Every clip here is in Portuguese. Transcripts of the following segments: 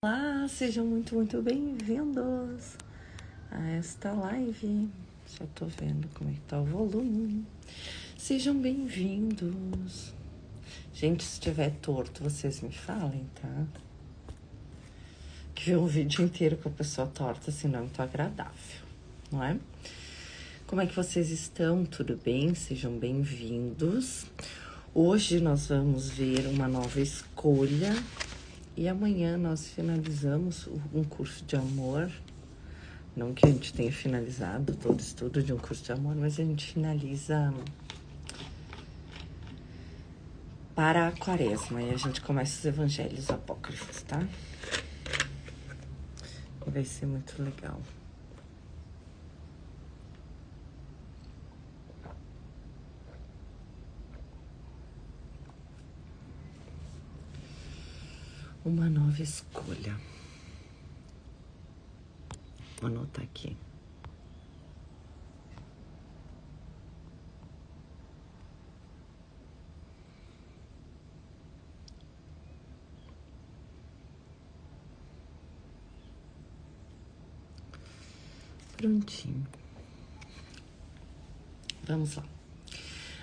Olá, sejam muito bem-vindos a esta live. Só tô vendo como é que tá o volume. Sejam bem-vindos. Gente, se estiver torto, vocês me falem, tá? Que ver um vídeo inteiro com a pessoa torta, assim, não é muito agradável, não é? Como é que vocês estão? Tudo bem? Sejam bem-vindos. Hoje nós vamos ver uma nova escolha. E amanhã nós finalizamos um curso de amor. Não que a gente tenha finalizado todo o estudo de um curso de amor, mas a gente finaliza para a quaresma. E a gente começa os evangelhos apócrifos, tá? Vai ser muito legal. Uma nova escolha. Vou anotar aqui. Prontinho. Vamos lá.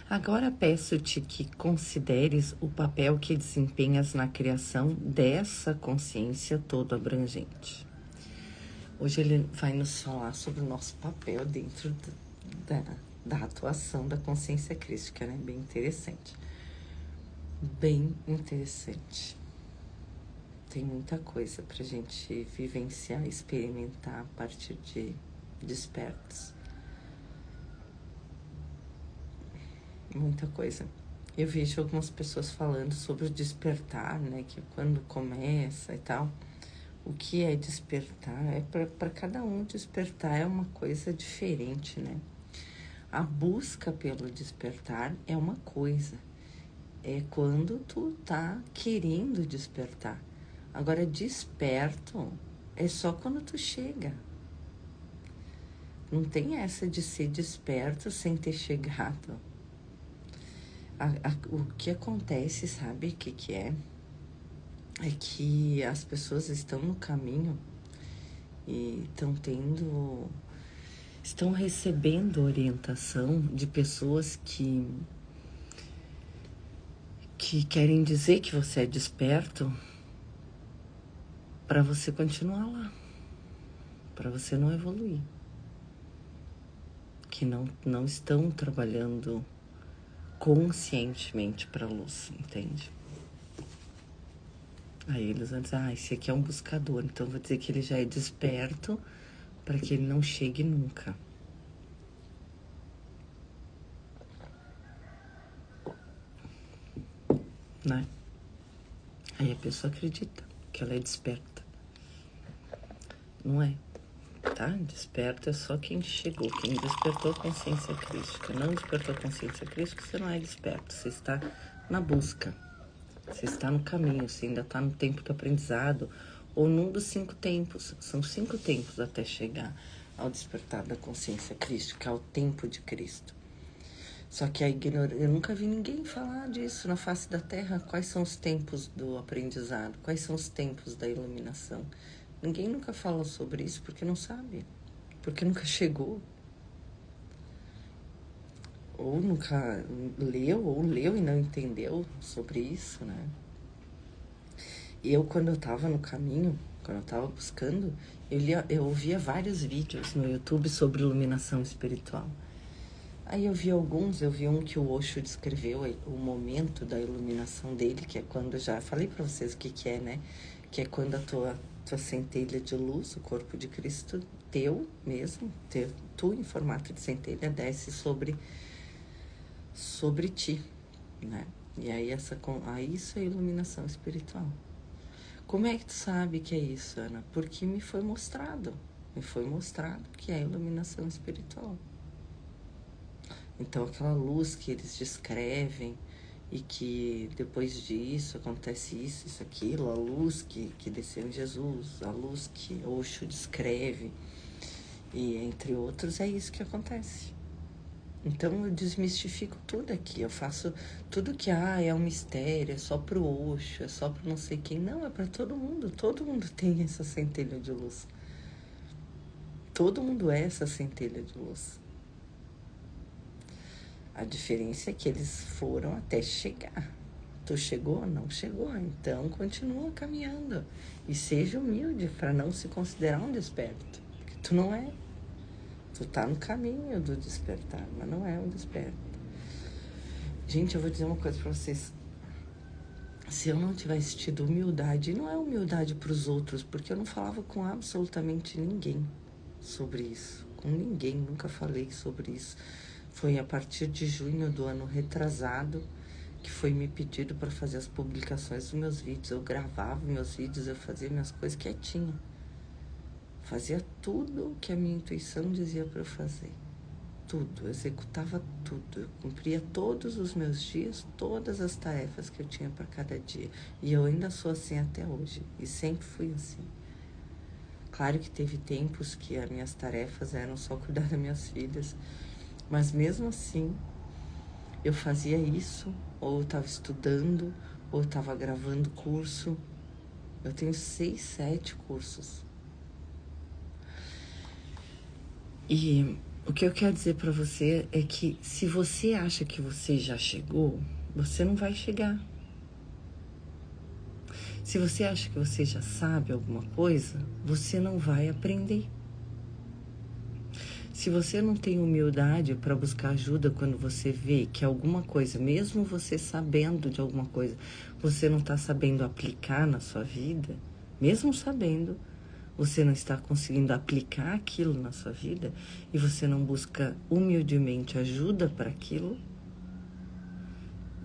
Agora peço-te que consideres o papel que desempenhas na criação dessa consciência todo abrangente. Hoje ele vai nos falar sobre o nosso papel dentro da atuação da consciência crística, né? Bem interessante. Bem interessante. Tem muita coisa pra gente vivenciar, experimentar a partir de despertos. Muita coisa. Eu vejo algumas pessoas falando sobre o despertar, né? Que quando começa e tal. O que é despertar? É para cada um despertar é uma coisa diferente, né? A busca pelo despertar é uma coisa. É quando tu tá querendo despertar. Agora, desperto é só quando tu chega. Não tem essa de ser desperto sem ter chegado. O que acontece, sabe o que é? É que as pessoas estão no caminho e estão recebendo orientação de pessoas que querem dizer que você é desperto para você continuar lá, para você não evoluir, que não estão trabalhando conscientemente para a luz, entende? Aí eles vão dizer, esse aqui é um buscador, então vou dizer que ele já é desperto para que ele não chegue nunca. Né? Aí a pessoa acredita que ela é desperta. Não é, tá? Desperto é só quem chegou, quem despertou a consciência crística. Não despertou a consciência crística, você não é desperto, você está na busca. Você está no caminho, você ainda está no tempo do aprendizado, ou num dos 5 tempos. São 5 tempos até chegar ao despertar da consciência crística, ao tempo de Cristo. Só que eu nunca vi ninguém falar disso na face da Terra. Quais são os tempos do aprendizado? Quais são os tempos da iluminação? Ninguém nunca falou sobre isso porque não sabe, porque nunca chegou. Ou nunca leu e não entendeu sobre isso, né? E quando eu tava no caminho, quando eu tava buscando, eu ouvia vários vídeos no YouTube sobre iluminação espiritual. Aí eu vi um que o Osho descreveu o momento da iluminação dele, que é quando, já falei pra vocês o que é, né? Que é quando a tua centelha de luz, o corpo de Cristo, teu mesmo, tu em formato de centelha, desce sobre ti, né? E aí isso é iluminação espiritual. Como é que tu sabe que é isso, Ana? Porque me foi mostrado que é iluminação espiritual. Então aquela luz que eles descrevem e que depois disso acontece isso, aquilo, a luz que desceu em Jesus, a luz que Osho descreve, e entre outros, é isso que acontece. Então eu desmistifico tudo aqui, eu faço tudo que é um mistério, é só pro Osho, é só pro não sei quem. Não, é para todo mundo tem essa centelha de luz. Todo mundo é essa centelha de luz. A diferença é que eles foram até chegar. Tu chegou? Não chegou, então continua caminhando. E seja humilde para não se considerar um desperto, porque tu não é. Tu tá no caminho do despertar, mas não é um desperto. Gente, eu vou dizer uma coisa pra vocês. Se eu não tivesse tido humildade, e não é humildade pros outros, porque eu não falava com absolutamente ninguém sobre isso. Com ninguém, nunca falei sobre isso. Foi a partir de junho do ano retrasado que foi me pedido para fazer as publicações dos meus vídeos. Eu gravava meus vídeos, eu fazia minhas coisas quietinha. Fazia tudo o que a minha intuição dizia para eu fazer. Tudo, eu executava tudo. Eu cumpria todos os meus dias, todas as tarefas que eu tinha para cada dia. E eu ainda sou assim até hoje. E sempre fui assim. Claro que teve tempos que as minhas tarefas eram só cuidar das minhas filhas. Mas mesmo assim, eu fazia isso, ou eu estava estudando, ou eu estava gravando curso. Eu tenho 6, 7 cursos. E o que eu quero dizer para você é que se você acha que você já chegou, você não vai chegar. Se você acha que você já sabe alguma coisa, você não vai aprender. Se você não tem humildade para buscar ajuda quando você vê que alguma coisa, mesmo você sabendo de alguma coisa, você não está sabendo aplicar na sua vida, mesmo sabendo, você não está conseguindo aplicar aquilo na sua vida e você não busca humildemente ajuda para aquilo,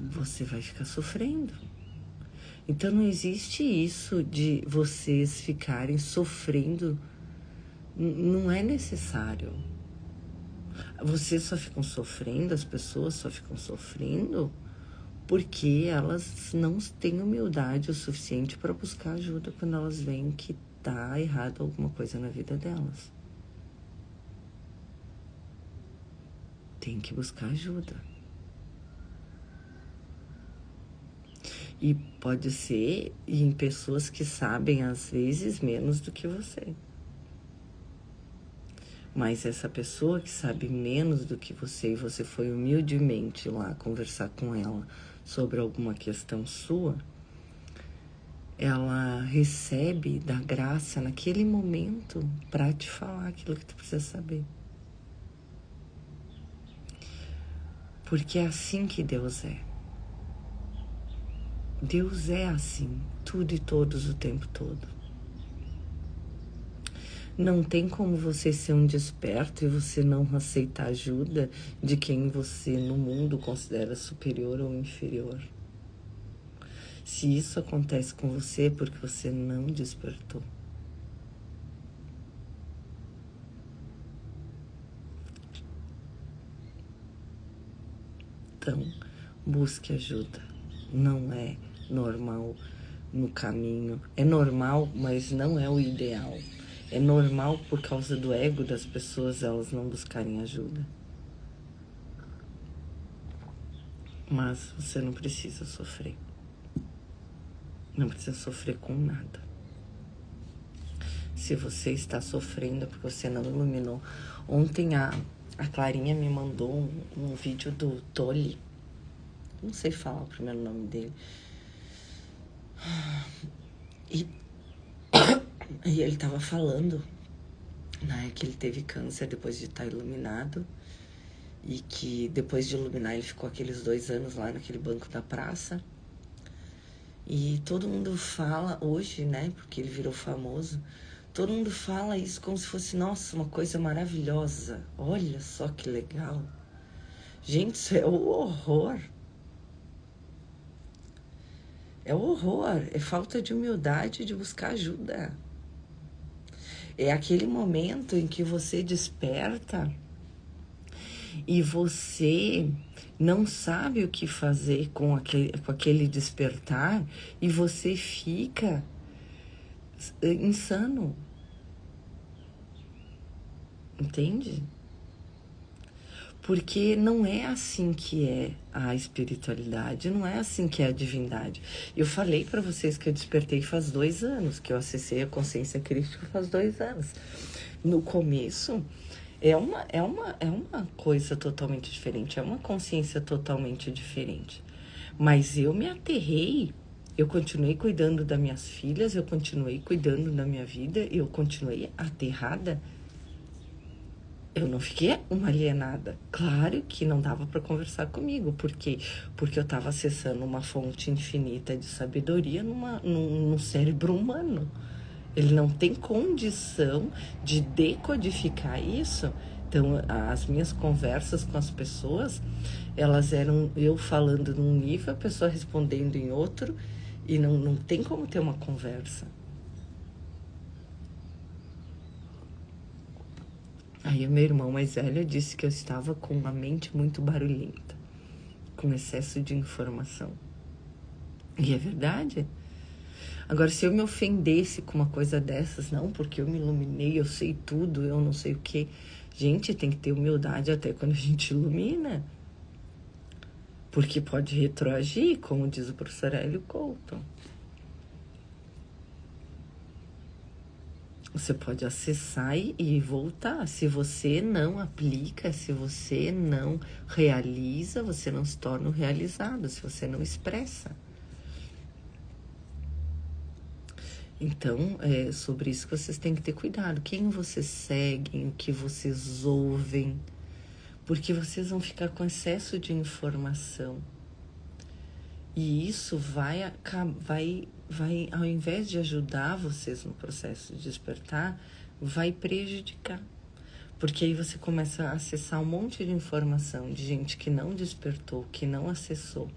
você vai ficar sofrendo. Então não existe isso de vocês ficarem sofrendo, não é necessário. Vocês só ficam sofrendo, as pessoas só ficam sofrendo porque elas não têm humildade o suficiente para buscar ajuda quando elas veem que tá errado alguma coisa na vida delas. Tem que buscar ajuda. E pode ser em pessoas que sabem, às vezes, menos do que você. Mas essa pessoa que sabe menos do que você e você foi humildemente lá conversar com ela sobre alguma questão sua, ela recebe da graça naquele momento para te falar aquilo que tu precisa saber. Porque é assim que Deus é. Deus é assim, tudo e todos o tempo todo. Não tem como você ser um desperto e você não aceitar ajuda de quem você no mundo considera superior ou inferior. Se isso acontece com você é porque você não despertou. Então, busque ajuda. Não é normal no caminho. É normal, mas não é o ideal. É normal por causa do ego das pessoas elas não buscarem ajuda. Mas você não precisa sofrer. Não precisa sofrer com nada. Se você está sofrendo é porque você não iluminou. Ontem a Clarinha me mandou um vídeo do Tolly. Não sei falar o primeiro nome dele. E ele tava falando, né, que ele teve câncer depois de estar iluminado. E que depois de iluminar ele ficou aqueles 2 anos lá naquele banco da praça. E todo mundo fala hoje, né, porque ele virou famoso, todo mundo fala isso como se fosse, nossa, uma coisa maravilhosa. Olha só que legal. Gente, isso é o horror. É o horror, é falta de humildade de buscar ajuda. É aquele momento em que você desperta e você não sabe o que fazer com aquele despertar e você fica insano. Entende? Porque não é assim que é a espiritualidade, não é assim que é a divindade. Eu falei para vocês que eu despertei faz 2 anos, que eu acessei a consciência crística faz 2 anos. No começo, é uma coisa totalmente diferente, é uma consciência totalmente diferente. Mas eu me aterrei, eu continuei cuidando das minhas filhas, eu continuei cuidando da minha vida, eu continuei aterrada. Eu não fiquei uma alienada. Claro que não dava para conversar comigo. Por quê? Porque eu estava acessando uma fonte infinita de sabedoria num cérebro humano. Ele não tem condição de decodificar isso. Então, as minhas conversas com as pessoas, elas eram eu falando num nível, a pessoa respondendo em outro, e não tem como ter uma conversa. Aí o meu irmão mais velho disse que eu estava com uma mente muito barulhenta, com excesso de informação. E é verdade. Agora, se eu me ofendesse com uma coisa dessas, não, porque eu me iluminei, eu sei tudo, eu não sei o quê. Gente, tem que ter humildade até quando a gente ilumina. Porque pode retroagir, como diz o professor Hélio Couto. Você pode acessar e voltar. Se você não aplica, se você não realiza, você não se torna um realizado, se você não expressa. Então, é sobre isso que vocês têm que ter cuidado. Quem vocês seguem, o que vocês ouvem, porque vocês vão ficar com excesso de informação. E isso vai, ao invés de ajudar vocês no processo de despertar, vai prejudicar. Porque aí você começa a acessar um monte de informação de gente que não despertou, que não acessou.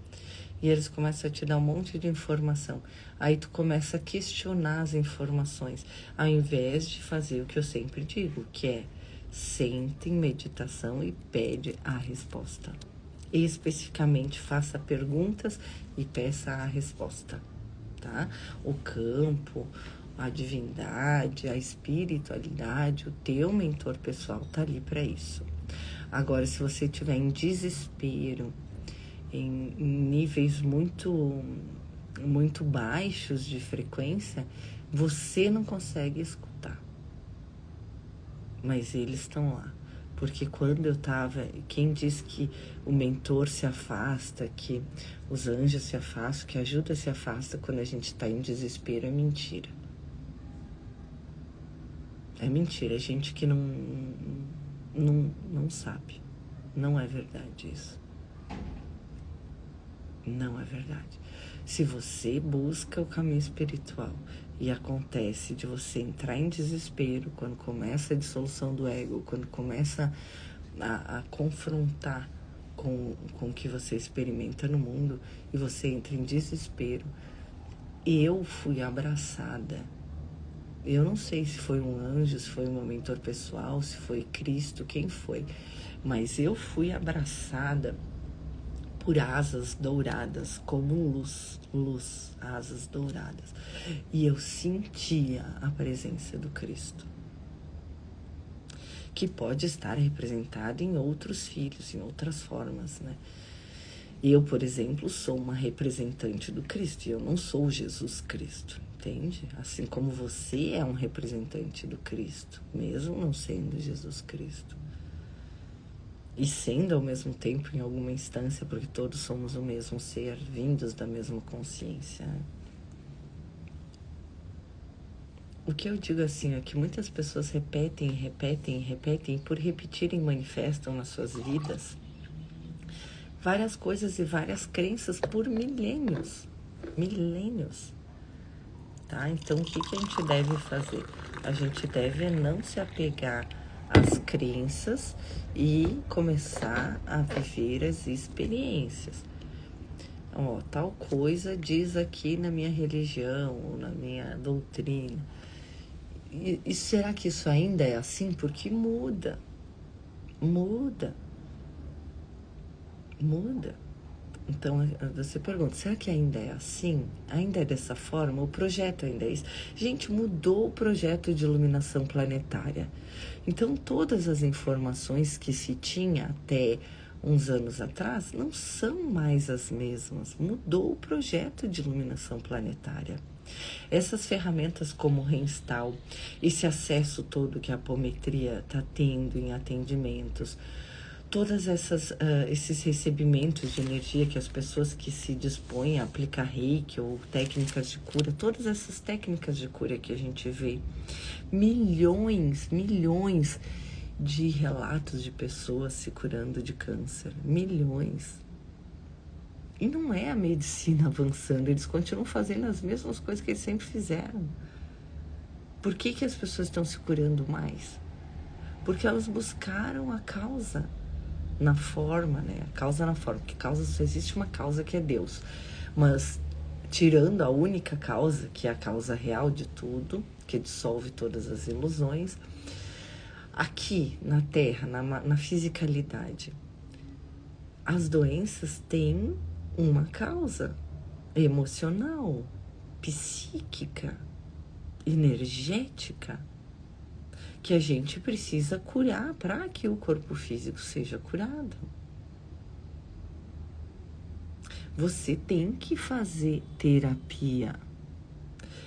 E eles começam a te dar um monte de informação. Aí tu começa a questionar as informações, ao invés de fazer o que eu sempre digo, que é sente em meditação e pede a resposta. E especificamente faça perguntas e peça a resposta, tá? O campo, a divindade, a espiritualidade, o teu mentor pessoal tá ali para isso. Agora, se você estiver em desespero, em níveis muito baixos de frequência, você não consegue escutar. Mas eles estão lá. Porque quando eu estava, quem diz que o mentor se afasta, que os anjos se afastam, que a ajuda se afasta quando a gente está em desespero, é mentira. É mentira, é gente que não sabe. Não é verdade isso. Não é verdade. Se você busca o caminho espiritual e acontece de você entrar em desespero quando começa a dissolução do ego, quando começa a confrontar com o que você experimenta no mundo e você entra em desespero, eu fui abraçada. Eu não sei se foi um anjo, se foi um mentor pessoal, se foi Cristo, quem foi, mas eu fui abraçada por asas douradas, como luz, asas douradas. E eu sentia a presença do Cristo, que pode estar representado em outros filhos, em outras formas, né? Eu, por exemplo, sou uma representante do Cristo, e eu não sou Jesus Cristo, entende? Assim como você é um representante do Cristo, mesmo não sendo Jesus Cristo. E sendo ao mesmo tempo em alguma instância, porque todos somos o mesmo ser, vindos da mesma consciência. O que eu digo assim é que muitas pessoas repetem, e por repetirem manifestam nas suas vidas várias coisas e várias crenças por milênios. Tá? Então, o que a gente deve fazer? A gente deve não se apegar às crenças e começar a viver as experiências. Ó, tal coisa diz aqui na minha religião, ou na minha doutrina. E será que isso ainda é assim? Porque muda. Então, você pergunta, será que ainda é assim? Ainda é dessa forma? O projeto ainda é isso? Gente, mudou o projeto de iluminação planetária. Então, todas as informações que se tinha até uns anos atrás não são mais as mesmas. Mudou o projeto de iluminação planetária. Essas ferramentas como o Renstal, esse acesso todo que a apometria está tendo em atendimentos, todas esses recebimentos de energia que as pessoas que se dispõem a aplicar reiki ou técnicas de cura, todas essas técnicas de cura que a gente vê, milhões de relatos de pessoas se curando de câncer, milhões. E não é a medicina avançando, eles continuam fazendo as mesmas coisas que eles sempre fizeram. Por que as pessoas estão se curando mais? Porque elas buscaram a causa na forma, né? A causa na forma, porque causa só existe uma causa que é Deus. Mas tirando a única causa, que é a causa real de tudo, que dissolve todas as ilusões, aqui na Terra, na fisicalidade, as doenças têm uma causa emocional, psíquica, energética, que a gente precisa curar para que o corpo físico seja curado. Você tem que fazer terapia.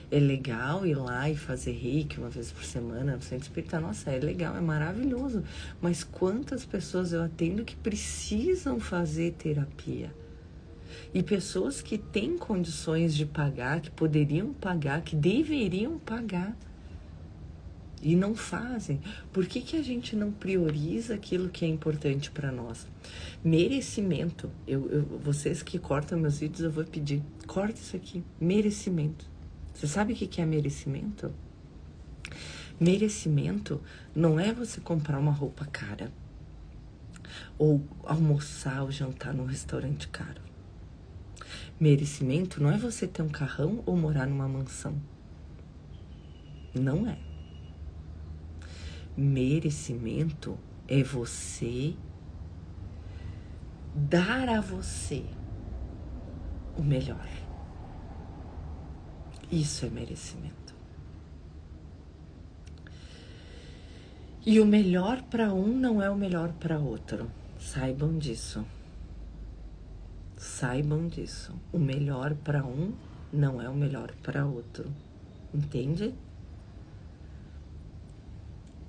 É legal ir lá e fazer reiki uma vez por semana no centro espírita. Nossa, é legal, é maravilhoso. Mas quantas pessoas eu atendo que precisam fazer terapia? E pessoas que têm condições de pagar, que poderiam pagar, que deveriam pagar e não fazem. Por que a gente não prioriza aquilo que é importante para nós? Merecimento. Vocês que cortam meus vídeos, eu vou pedir, corta isso aqui. Merecimento. Você sabe o que é merecimento? Merecimento não é você comprar uma roupa cara ou almoçar ou jantar num restaurante caro. Merecimento não é você ter um carrão ou morar numa mansão. Não é. Merecimento é você dar a você o melhor. Isso é merecimento. E o melhor para um não é o melhor para outro. Saibam disso. Saibam disso. O melhor para um não é o melhor para outro. Entende?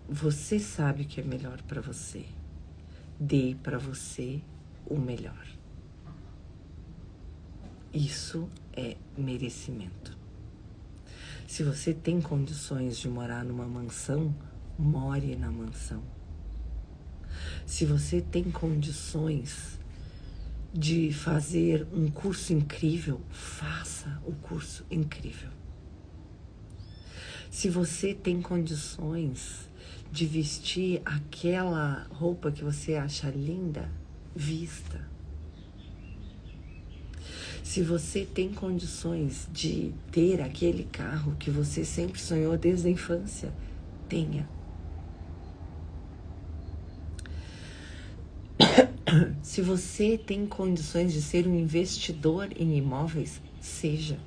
Você sabe o que é melhor para você. Dê para você o melhor. Isso é merecimento. Se você tem condições de morar numa mansão, more na mansão. Se você tem condições de fazer um curso incrível, faça o curso incrível. Se você tem condições de vestir aquela roupa que você acha linda, vista. Se você tem condições de ter aquele carro que você sempre sonhou desde a infância, tenha. Se você tem condições de ser um investidor em imóveis, seja.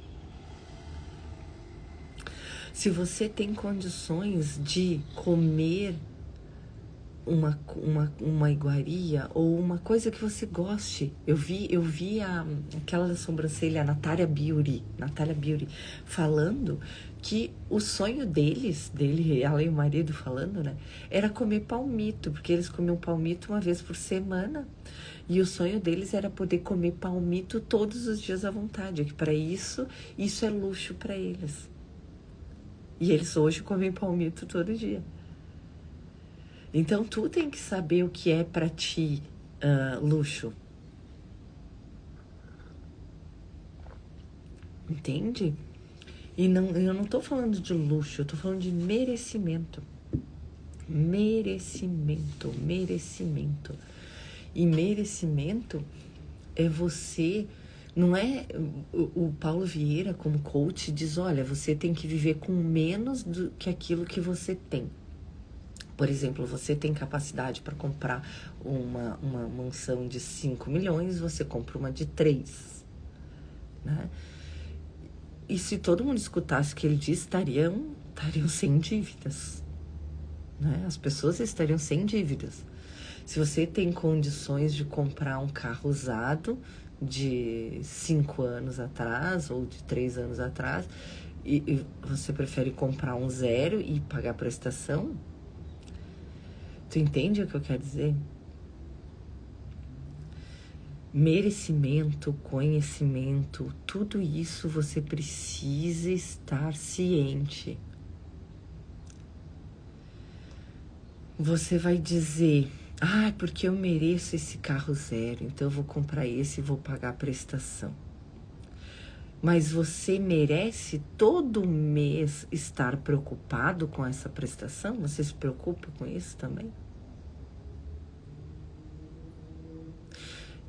Se você tem condições de comer uma iguaria ou uma coisa que você goste. Eu vi aquela da sobrancelha, a Natália Beauty, falando que o sonho dele, ela e o marido falando, né, era comer palmito, porque eles comiam palmito uma vez por semana. E o sonho deles era poder comer palmito todos os dias à vontade, que para isso é luxo para eles. E eles hoje comem palmito todo dia. Então, tu tem que saber o que é para ti luxo. Entende? E eu não tô falando de luxo, eu tô falando de merecimento. Merecimento. E merecimento é você... Não é... O Paulo Vieira, como coach, diz, olha, você tem que viver com menos do que aquilo que você tem. Por exemplo, você tem capacidade para comprar uma mansão de 5 milhões, você compra uma de 3, né? E se todo mundo escutasse o que ele disse, estariam sem dívidas, né? As pessoas estariam sem dívidas. Se você tem condições de comprar um carro usado de 5 anos atrás ou de 3 anos atrás, e você prefere comprar um zero e pagar a prestação, tu entende o que eu quero dizer? Merecimento, conhecimento, tudo isso você precisa estar ciente. Você vai dizer, porque eu mereço esse carro zero, então eu vou comprar esse e vou pagar a prestação. Mas você merece todo mês estar preocupado com essa prestação? Você se preocupa com isso também?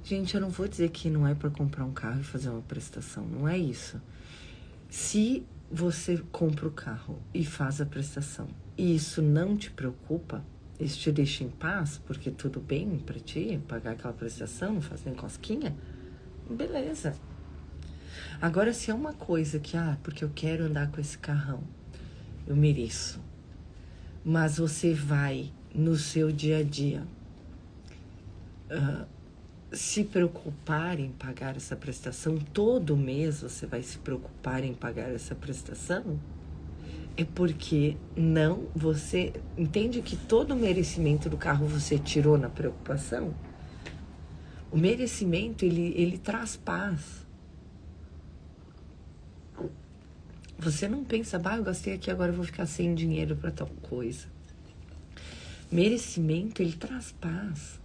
Gente, eu não vou dizer que não é para comprar um carro e fazer uma prestação, não é isso. Se você compra o carro e faz a prestação e isso não te preocupa, isso te deixa em paz, porque tudo bem para ti pagar aquela prestação, não faz nem cosquinha, beleza. Agora, se é uma coisa que, porque eu quero andar com esse carrão, eu mereço, mas você vai no seu dia a dia se preocupar em pagar essa prestação, todo mês você vai se preocupar em pagar essa prestação, é porque você entende que todo o merecimento do carro você tirou na preocupação? O merecimento, ele traz paz. Você não pensa, eu gastei aqui, agora eu vou ficar sem dinheiro para tal coisa. Merecimento, ele traz paz.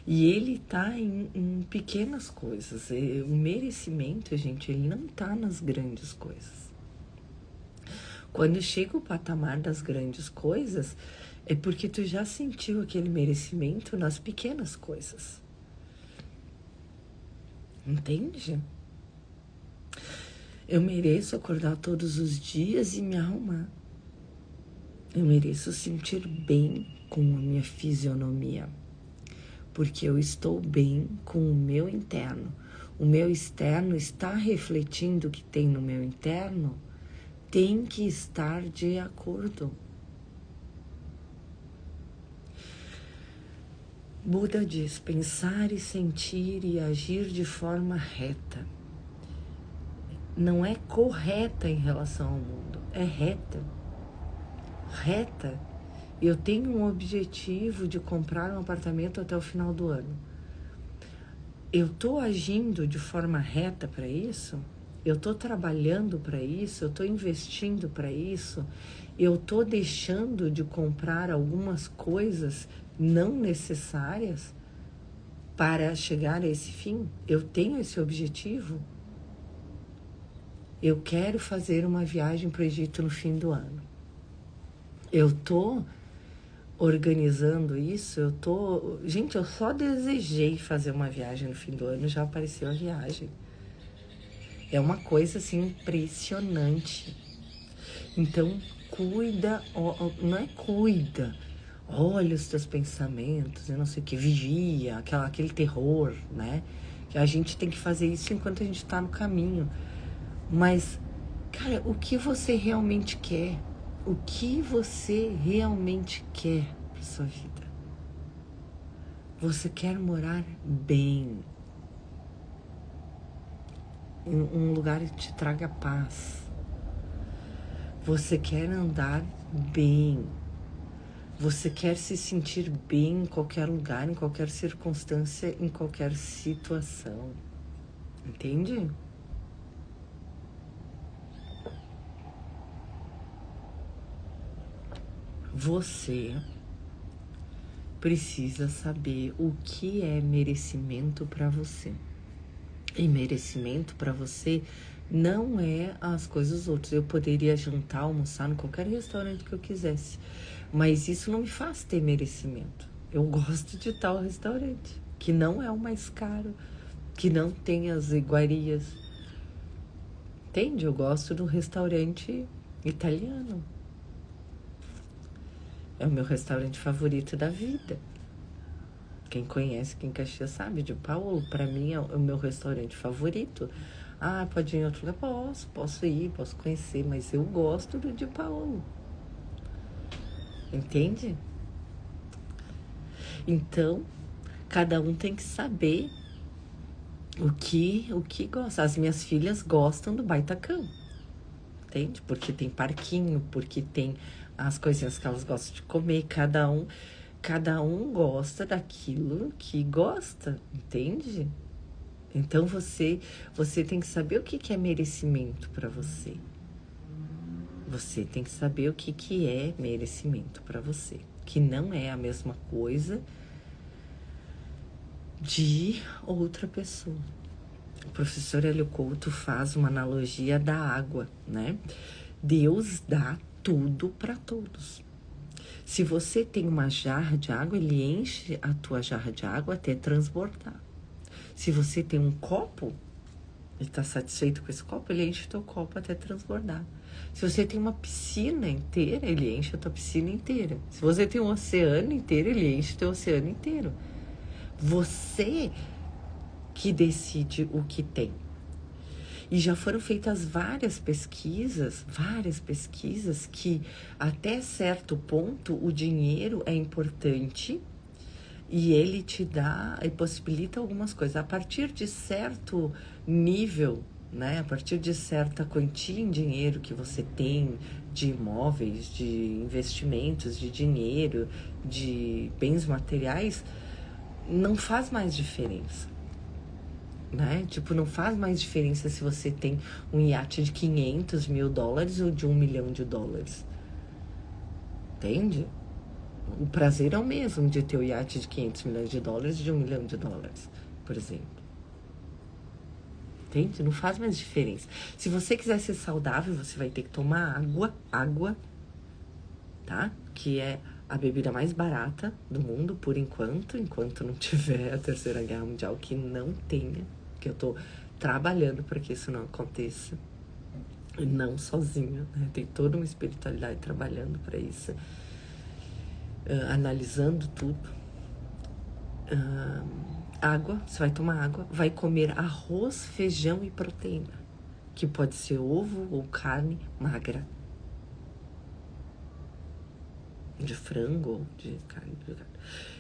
E ele tá em pequenas coisas. O merecimento, gente, ele não tá nas grandes coisas. Quando chega o patamar das grandes coisas, é porque tu já sentiu aquele merecimento nas pequenas coisas. Entende? Eu mereço acordar todos os dias e me arrumar. Eu mereço sentir bem com a minha fisionomia. Porque eu estou bem com o meu interno. O meu externo está refletindo o que tem no meu interno, tem que estar de acordo. Buda diz, pensar e sentir e agir de forma reta. Não é correta em relação ao mundo, é reta. Reta. Eu tenho um objetivo de comprar um apartamento até o final do ano. Eu estou agindo de forma reta para isso? Eu estou trabalhando para isso? Eu estou investindo para isso? Eu estou deixando de comprar algumas coisas não necessárias para chegar a esse fim? Eu tenho esse objetivo? Eu quero fazer uma viagem para o Egito no fim do ano. Eu estou organizando isso, Gente, eu só desejei fazer uma viagem no fim do ano, já apareceu a viagem. É uma coisa, assim, impressionante. Então, cuida, não é cuida, olha os teus pensamentos, eu não sei o que, vigia, aquele terror, né? Que a gente tem que fazer isso enquanto a gente tá no caminho. Mas, cara, o que você realmente quer? O que você realmente quer para sua vida? Você quer morar bem, em um lugar que te traga paz. Você quer andar bem. Você quer se sentir bem em qualquer lugar, em qualquer circunstância, em qualquer situação. Entende? Você precisa saber o que é merecimento para você. E merecimento para você não é as coisas dos outros. Eu poderia jantar, almoçar em qualquer restaurante que eu quisesse, mas isso não me faz ter merecimento. Eu gosto de tal restaurante, que não é o mais caro, que não tem as iguarias. Entende? Eu gosto do restaurante italiano. É o meu restaurante favorito da vida. Quem conhece, quem Caxias sabe, de Paulo, pra mim é o meu restaurante favorito. Ah, pode ir em outro lugar? Posso ir, posso conhecer, mas eu gosto do de Paulo. Entende? Então, cada um tem que saber o que gosta. As minhas filhas gostam do Baitacão, entende? Porque tem parquinho, porque tem as coisinhas que elas gostam de comer. Cada um gosta daquilo que gosta, entende? Então você tem que saber o que é merecimento para você. Você tem que saber o que é merecimento para você. Que não é a mesma coisa de outra pessoa. O professor Hélio Couto faz uma analogia da água, né? Deus dá tudo para todos. Se você tem uma jarra de água, ele enche a tua jarra de água até transbordar. Se você tem um copo, ele está satisfeito com esse copo, ele enche o teu copo até transbordar. Se você tem uma piscina inteira, ele enche a tua piscina inteira. Se você tem um oceano inteiro, ele enche o teu oceano inteiro. Você que decide o que tem. E já foram feitas várias pesquisas que até certo ponto o dinheiro é importante e ele te dá e possibilita algumas coisas. A partir de certo nível, né, a partir de certa quantia em dinheiro que você tem, de imóveis, de investimentos, de dinheiro, de bens materiais, não faz mais diferença. Né? Tipo, não faz mais diferença se você tem um iate de 500 mil dólares ou de $1 milhão. Entende? O prazer é o mesmo de ter o iate de 500 milhões de dólares e de $1 milhão, por exemplo. Entende? Não faz mais diferença. Se você quiser ser saudável, você vai ter que tomar água, tá? Que é a bebida mais barata do mundo, por enquanto não tiver a Terceira Guerra Mundial, que não tenha, que eu tô trabalhando para que isso não aconteça, e não sozinha, né? Tem toda uma espiritualidade trabalhando para isso, analisando tudo. Água, você vai tomar água, vai comer arroz, feijão e proteína, que pode ser ovo ou carne magra, de frango ou de carne.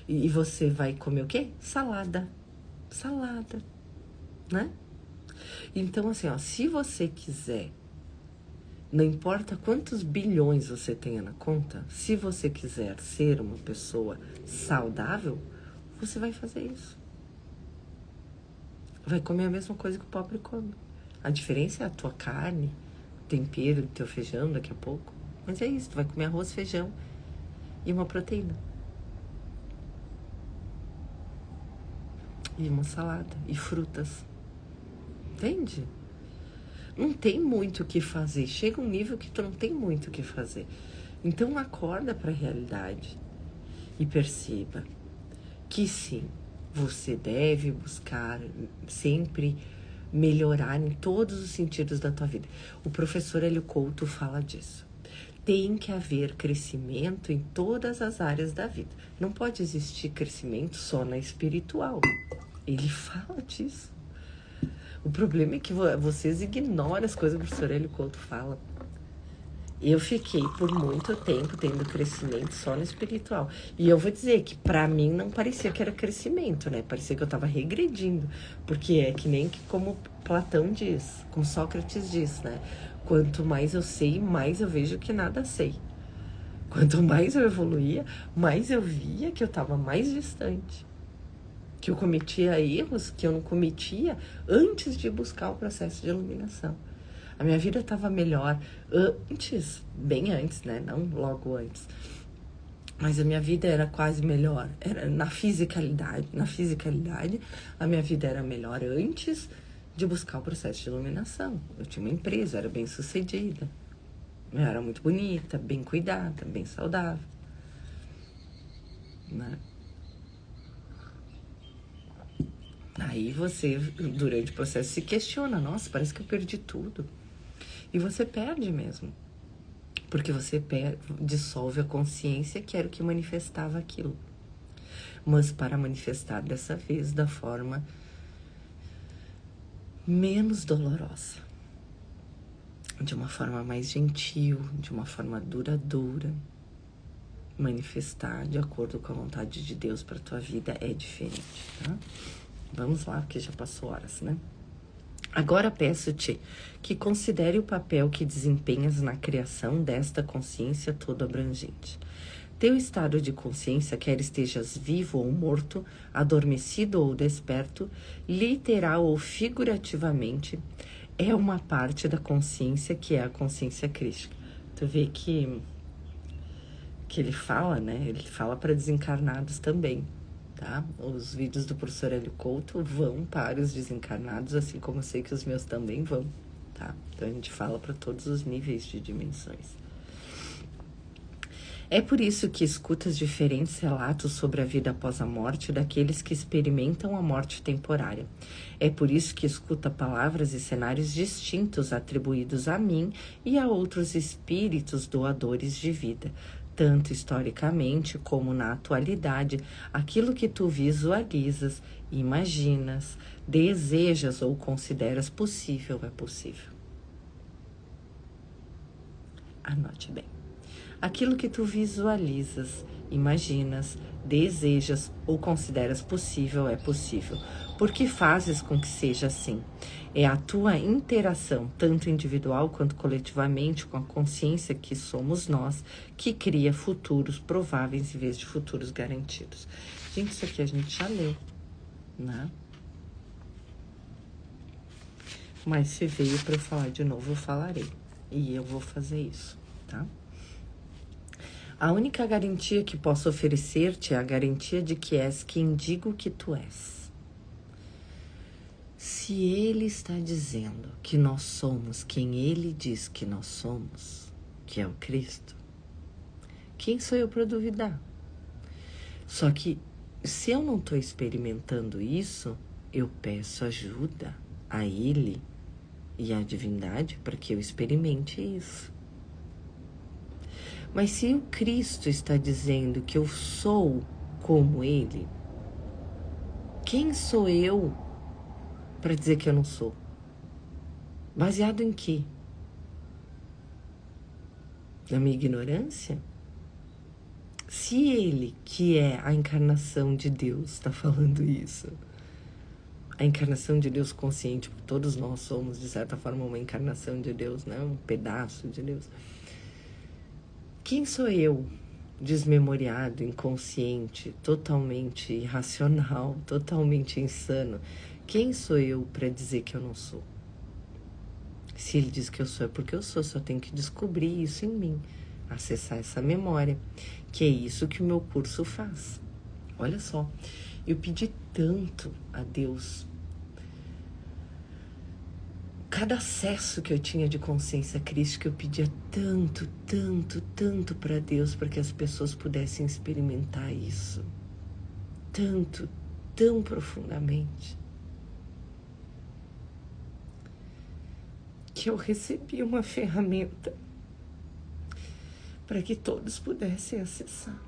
E você vai comer o quê? Salada, né? Então, assim, ó, se você quiser, não importa quantos bilhões você tenha na conta, se você quiser ser uma pessoa saudável, você vai fazer isso. Vai comer a mesma coisa que o pobre come. A diferença é a tua carne, o tempero do teu feijão daqui a pouco. Mas é isso, tu vai comer arroz, feijão e uma proteína. E uma salada, e frutas. Entende? Não tem muito o que fazer. Chega um nível que tu não tem muito o que fazer. Então acorda para a realidade e perceba que sim, você deve buscar sempre melhorar em todos os sentidos da tua vida. O professor Hélio Couto fala disso. Tem que haver crescimento em todas as áreas da vida. Não pode existir crescimento só na espiritual. Ele fala disso. O problema é que vocês ignoram as coisas que o professor Hélio Couto fala. Eu fiquei por muito tempo tendo crescimento só no espiritual. E eu vou dizer que pra mim não parecia que era crescimento, né? Parecia que eu tava regredindo. Porque é que nem que como Platão diz, como Sócrates diz, né? Quanto mais eu sei, mais eu vejo que nada sei. Quanto mais eu evoluía, mais eu via que eu tava mais distante. Que eu cometia erros que eu não cometia antes de buscar o processo de iluminação. A minha vida estava melhor antes, bem antes, né? Não logo antes. Mas a minha vida era quase melhor. Era na fisicalidade. Na fisicalidade, a minha vida era melhor antes de buscar o processo de iluminação. Eu tinha uma empresa, era bem sucedida. Eu era muito bonita, bem cuidada, bem saudável. Né? Aí você, durante o processo, se questiona. Nossa, parece que eu perdi tudo. E você perde mesmo. Porque você dissolve a consciência, que era o que manifestava aquilo. Mas para manifestar dessa vez da forma menos dolorosa. De uma forma mais gentil, de uma forma duradoura. Manifestar de acordo com a vontade de Deus para a tua vida é diferente, tá? Vamos lá, porque já passou horas, né? Agora peço-te que considere o papel que desempenhas na criação desta consciência todo abrangente. Teu estado de consciência, quer estejas vivo ou morto, adormecido ou desperto, literal ou figurativamente, é uma parte da consciência que é a consciência crística. Tu vê que ele fala, né? Ele fala para desencarnados também, tá? Os vídeos do professor Hélio Couto vão para os desencarnados, assim como eu sei que os meus também vão, tá? Então a gente fala para todos os níveis de dimensões. É por isso que escutas diferentes relatos sobre a vida após a morte daqueles que experimentam a morte temporária. É por isso que escuta palavras e cenários distintos atribuídos a mim e a outros espíritos doadores de vida. Tanto historicamente como na atualidade, aquilo que tu visualizas, imaginas, desejas ou consideras possível é possível. Anote bem. Aquilo que tu visualizas, imaginas, desejas ou consideras possível é possível, porque fazes com que seja assim. É a tua interação, tanto individual quanto coletivamente, com a consciência que somos nós, que cria futuros prováveis em vez de futuros garantidos. Gente, isso aqui a gente já leu, né? Mas se veio para eu falar de novo, eu falarei. E eu vou fazer isso, tá? A única garantia que posso oferecer-te é a garantia de que és quem digo que tu és. Se ele está dizendo que nós somos quem ele diz que nós somos, que é o Cristo, quem sou eu para duvidar? Só que se eu não estou experimentando isso, eu peço ajuda a ele e à divindade para que eu experimente isso. Mas se o Cristo está dizendo que eu sou como ele, quem sou eu para dizer que eu não sou? Baseado em quê? Na minha ignorância? Se ele, que é a encarnação de Deus, está falando isso, a encarnação de Deus consciente, porque todos nós somos, de certa forma, uma encarnação de Deus, né? Um pedaço de Deus. Quem sou eu, desmemoriado, inconsciente, totalmente irracional, totalmente insano? Quem sou eu para dizer que eu não sou? Se ele diz que eu sou, é porque eu sou, só tenho que descobrir isso em mim, acessar essa memória, que é isso que o meu curso faz. Olha só, eu pedi tanto a Deus. Cada acesso que eu tinha de consciência crística, eu pedia tanto, tanto, tanto para Deus, para que as pessoas pudessem experimentar isso. Tanto, tão profundamente. Que eu recebi uma ferramenta para que todos pudessem acessar.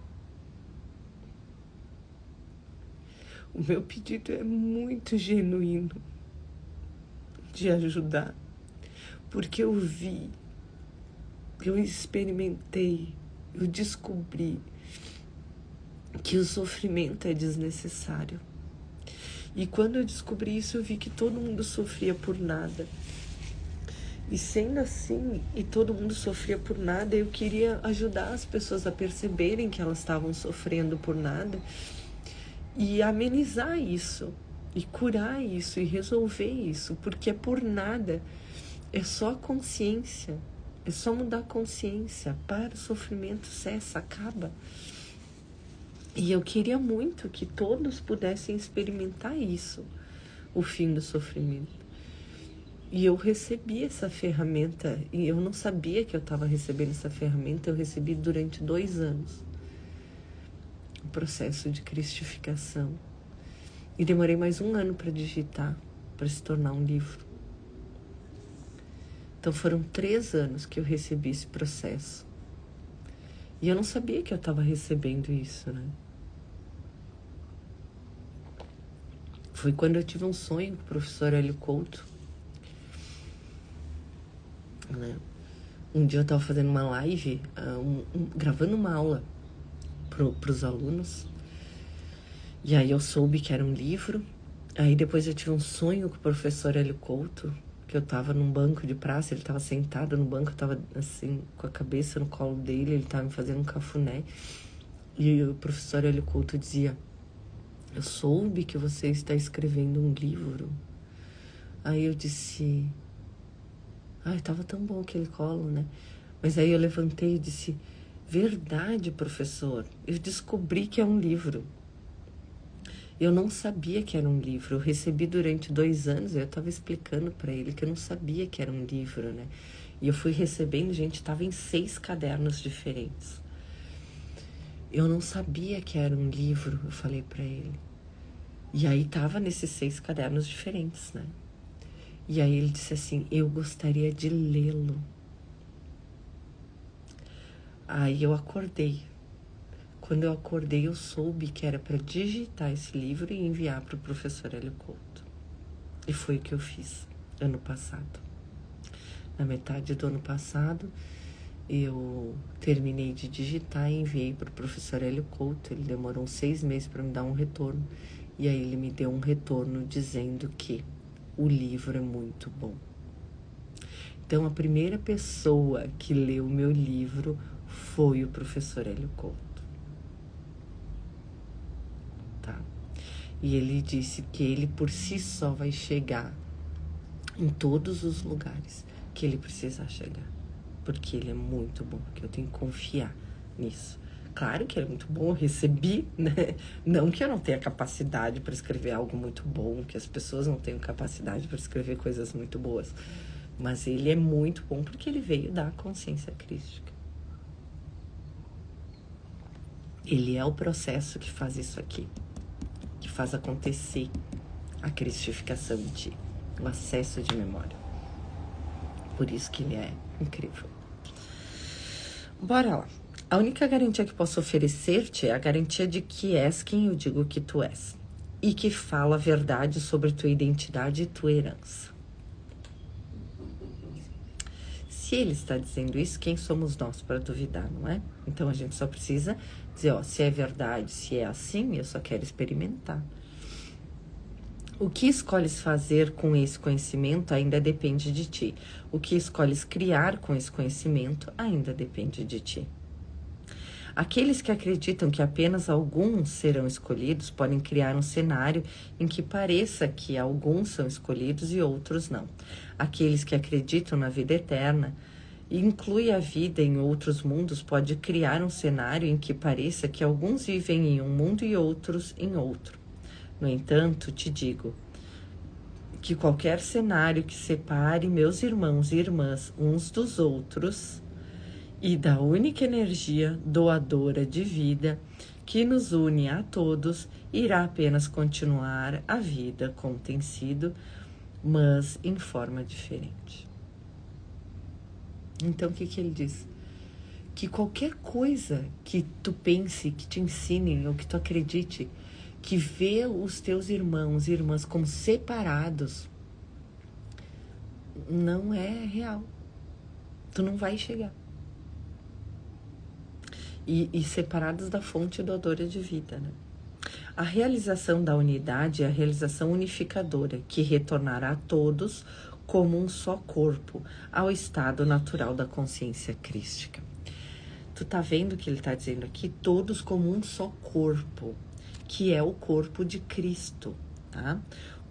O meu pedido é muito genuíno de ajudar, porque eu vi, eu experimentei, eu descobri que o sofrimento é desnecessário. E quando eu descobri isso, eu vi que todo mundo sofria por nada. E sendo assim, e todo mundo sofria por nada, eu queria ajudar as pessoas a perceberem que elas estavam sofrendo por nada e amenizar isso, e curar isso, e resolver isso, porque é por nada, é só consciência, é só mudar a consciência, para o sofrimento, cessa, acaba. E eu queria muito que todos pudessem experimentar isso, o fim do sofrimento. E eu recebi essa ferramenta, e eu não sabia que eu estava recebendo essa ferramenta, eu recebi durante 2 anos. O processo de cristificação. E demorei mais 1 ano para digitar, para se tornar um livro. Então foram 3 anos que eu recebi esse processo. E eu não sabia que eu estava recebendo isso, né? Foi quando eu tive um sonho com o professor Hélio Couto, né? Um dia eu estava fazendo uma live, gravando uma aula para os alunos. E aí eu soube que era um livro. Aí depois eu tive um sonho com o professor Hélio Couto, que eu estava num banco de praça, ele estava sentado no banco, eu estava assim, com a cabeça no colo dele, ele estava me fazendo um cafuné. E o professor Hélio Couto dizia: eu soube que você está escrevendo um livro. Aí eu disse: ai, tava tão bom aquele colo, né? Mas aí eu levantei e disse: verdade, professor, eu descobri que é um livro. Eu não sabia que era um livro. Eu recebi durante 2 anos, eu estava explicando para ele que eu não sabia que era um livro, né? E eu fui recebendo, gente, estava em 6 cadernos diferentes. Eu não sabia que era um livro, eu falei para ele. E aí tava nesses 6 cadernos diferentes, né? E aí ele disse assim: eu gostaria de lê-lo. Aí eu acordei. Quando eu acordei, eu soube que era para digitar esse livro e enviar para o professor Hélio Couto. E foi o que eu fiz ano passado. Na metade do ano passado, eu terminei de digitar e enviei para o professor Hélio Couto. Ele demorou 6 meses para me dar um retorno. E aí ele me deu um retorno dizendo que o livro é muito bom. Então, a primeira pessoa que leu o meu livro foi o professor Hélio Couto. Tá? E ele disse que ele por si só vai chegar em todos os lugares que ele precisar chegar. Porque ele é muito bom, porque eu tenho que confiar nisso. Claro que ele é muito bom, eu recebi, né? Não que eu não tenha capacidade para escrever algo muito bom, que as pessoas não tenham capacidade para escrever coisas muito boas. Mas ele é muito bom porque ele veio da consciência crística. Ele é o processo que faz isso aqui, que faz acontecer a cristificação em ti, o acesso de memória. Por isso que ele é incrível. Bora lá. A única garantia que posso oferecer-te é a garantia de que és quem eu digo que tu és. E que fala a verdade sobre tua identidade e tua herança. Se ele está dizendo isso, quem somos nós para duvidar, não é? Então a gente só precisa dizer, ó, se é verdade, se é assim, eu só quero experimentar. O que escolhes fazer com esse conhecimento ainda depende de ti. O que escolhes criar com esse conhecimento ainda depende de ti. Aqueles que acreditam que apenas alguns serão escolhidos podem criar um cenário em que pareça que alguns são escolhidos e outros não. Aqueles que acreditam na vida eterna e inclui a vida em outros mundos pode criar um cenário em que pareça que alguns vivem em um mundo e outros em outro. No entanto, te digo que qualquer cenário que separe meus irmãos e irmãs uns dos outros e da única energia doadora de vida que nos une a todos, irá apenas continuar a vida como tem sido, mas em forma diferente. Então, o que ele diz? Que qualquer coisa que tu pense, que te ensinem ou que tu acredite, que vê os teus irmãos e irmãs como separados, não é real. Tu não vai chegar. E separados da fonte doadora de vida, né? A realização da unidade é a realização unificadora, que retornará a todos como um só corpo, ao estado natural da consciência crística. Tu tá vendo o que ele tá dizendo aqui? Todos como um só corpo, que é o corpo de Cristo, tá?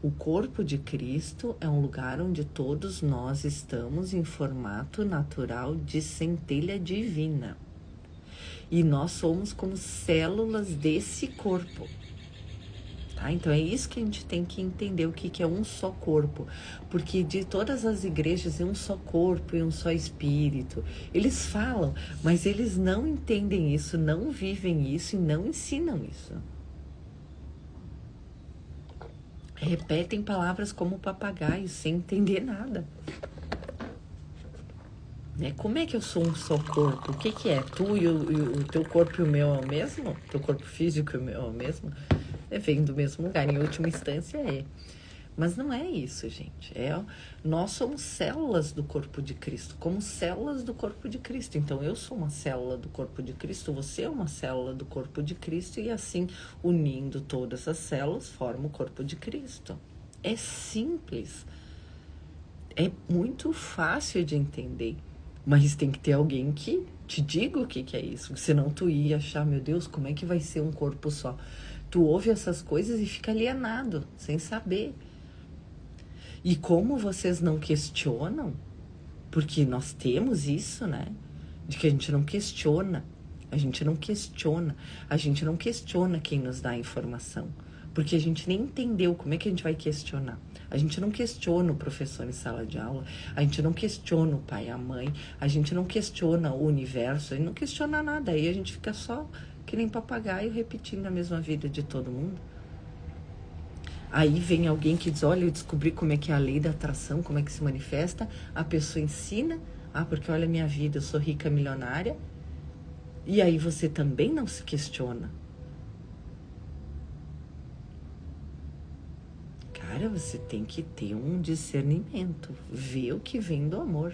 O corpo de Cristo é um lugar onde todos nós estamos em formato natural de centelha divina. E nós somos como células desse corpo. Tá? Então é isso que a gente tem que entender, o que é um só corpo. Porque de todas as igrejas é um só corpo e um só espírito. Eles falam, mas eles não entendem isso, não vivem isso e não ensinam isso. Repetem palavras como papagaio, sem entender nada. né? Como é que eu sou um só corpo? O que que é? Tu e o teu corpo e o meu é o mesmo? Teu corpo físico e o meu é o mesmo? Vem do mesmo lugar, em última instância é. Mas não é isso, gente. Nós somos células do corpo de Cristo, como células do corpo de Cristo. Então, eu sou uma célula do corpo de Cristo, você é uma célula do corpo de Cristo, e assim, unindo todas as células, forma o corpo de Cristo. É simples. É muito fácil de entender. Mas tem que ter alguém que te diga o que é isso. Senão tu ia achar, meu Deus, como é que vai ser um corpo só? Tu ouve essas coisas e fica alienado, sem saber. E como vocês não questionam, porque nós temos isso, né? De que a gente não questiona. A gente não questiona. A gente não questiona quem nos dá a informação. Porque a gente nem entendeu como é que a gente vai questionar. A gente não questiona o professor em sala de aula. A gente não questiona o pai e a mãe. A gente não questiona o universo. A gente não questiona nada. Aí a gente fica só que nem papagaio repetindo a mesma vida de todo mundo. Aí vem alguém que diz, olha, eu descobri como é que é a lei da atração, como é que se manifesta. A pessoa ensina, porque olha a minha vida, eu sou rica, milionária. E aí você também não se questiona. Cara, você tem que ter um discernimento, ver o que vem do amor,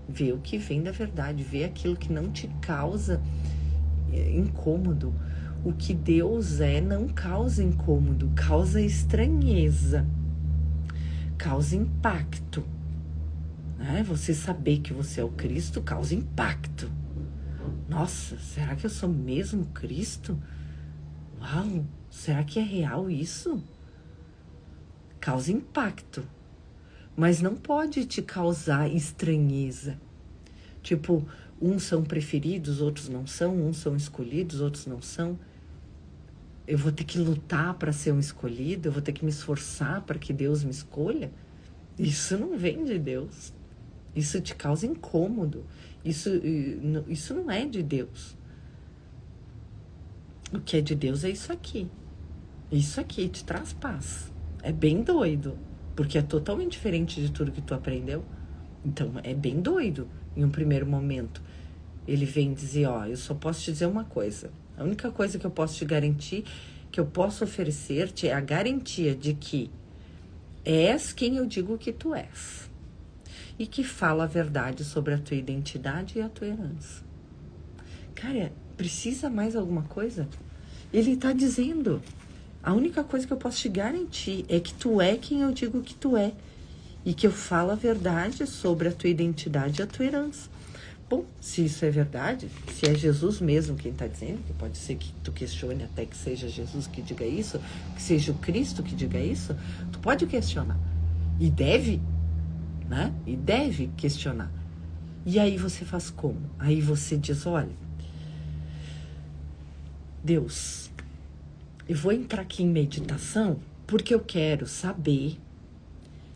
ver o que vem da verdade, ver aquilo que não te causa incômodo. O que Deus é não causa incômodo, causa estranheza, causa impacto. Né? Você saber que você é o Cristo causa impacto. Nossa, será que eu sou mesmo Cristo? Uau, será que é real isso? Causa impacto, mas não pode te causar estranheza. Tipo, uns são preferidos, outros não são, uns são escolhidos, outros não são. Eu vou ter que lutar para ser um escolhido, eu vou ter que me esforçar para que Deus me escolha. Isso não vem de Deus. Isso te causa incômodo. Isso não é de Deus. O que é de Deus é isso aqui. Isso aqui te traz paz. É bem doido, porque é totalmente diferente de tudo que tu aprendeu. Então, é bem doido. Em um primeiro momento, ele vem dizer, eu só posso te dizer uma coisa. A única coisa que eu posso te garantir, que eu posso oferecer-te, é a garantia de que és quem eu digo que tu és. E que fala a verdade sobre a tua identidade e a tua herança. Cara, precisa mais alguma coisa? Ele está dizendo, a única coisa que eu posso te garantir é que tu é quem eu digo que tu é. E que eu falo a verdade sobre a tua identidade e a tua herança. Bom, se isso é verdade, se é Jesus mesmo quem está dizendo, que pode ser que tu questione até que seja Jesus que diga isso, que seja o Cristo que diga isso, tu pode questionar. E deve, né? E deve questionar. E aí você faz como? Aí você diz, olha, Deus, eu vou entrar aqui em meditação porque eu quero saber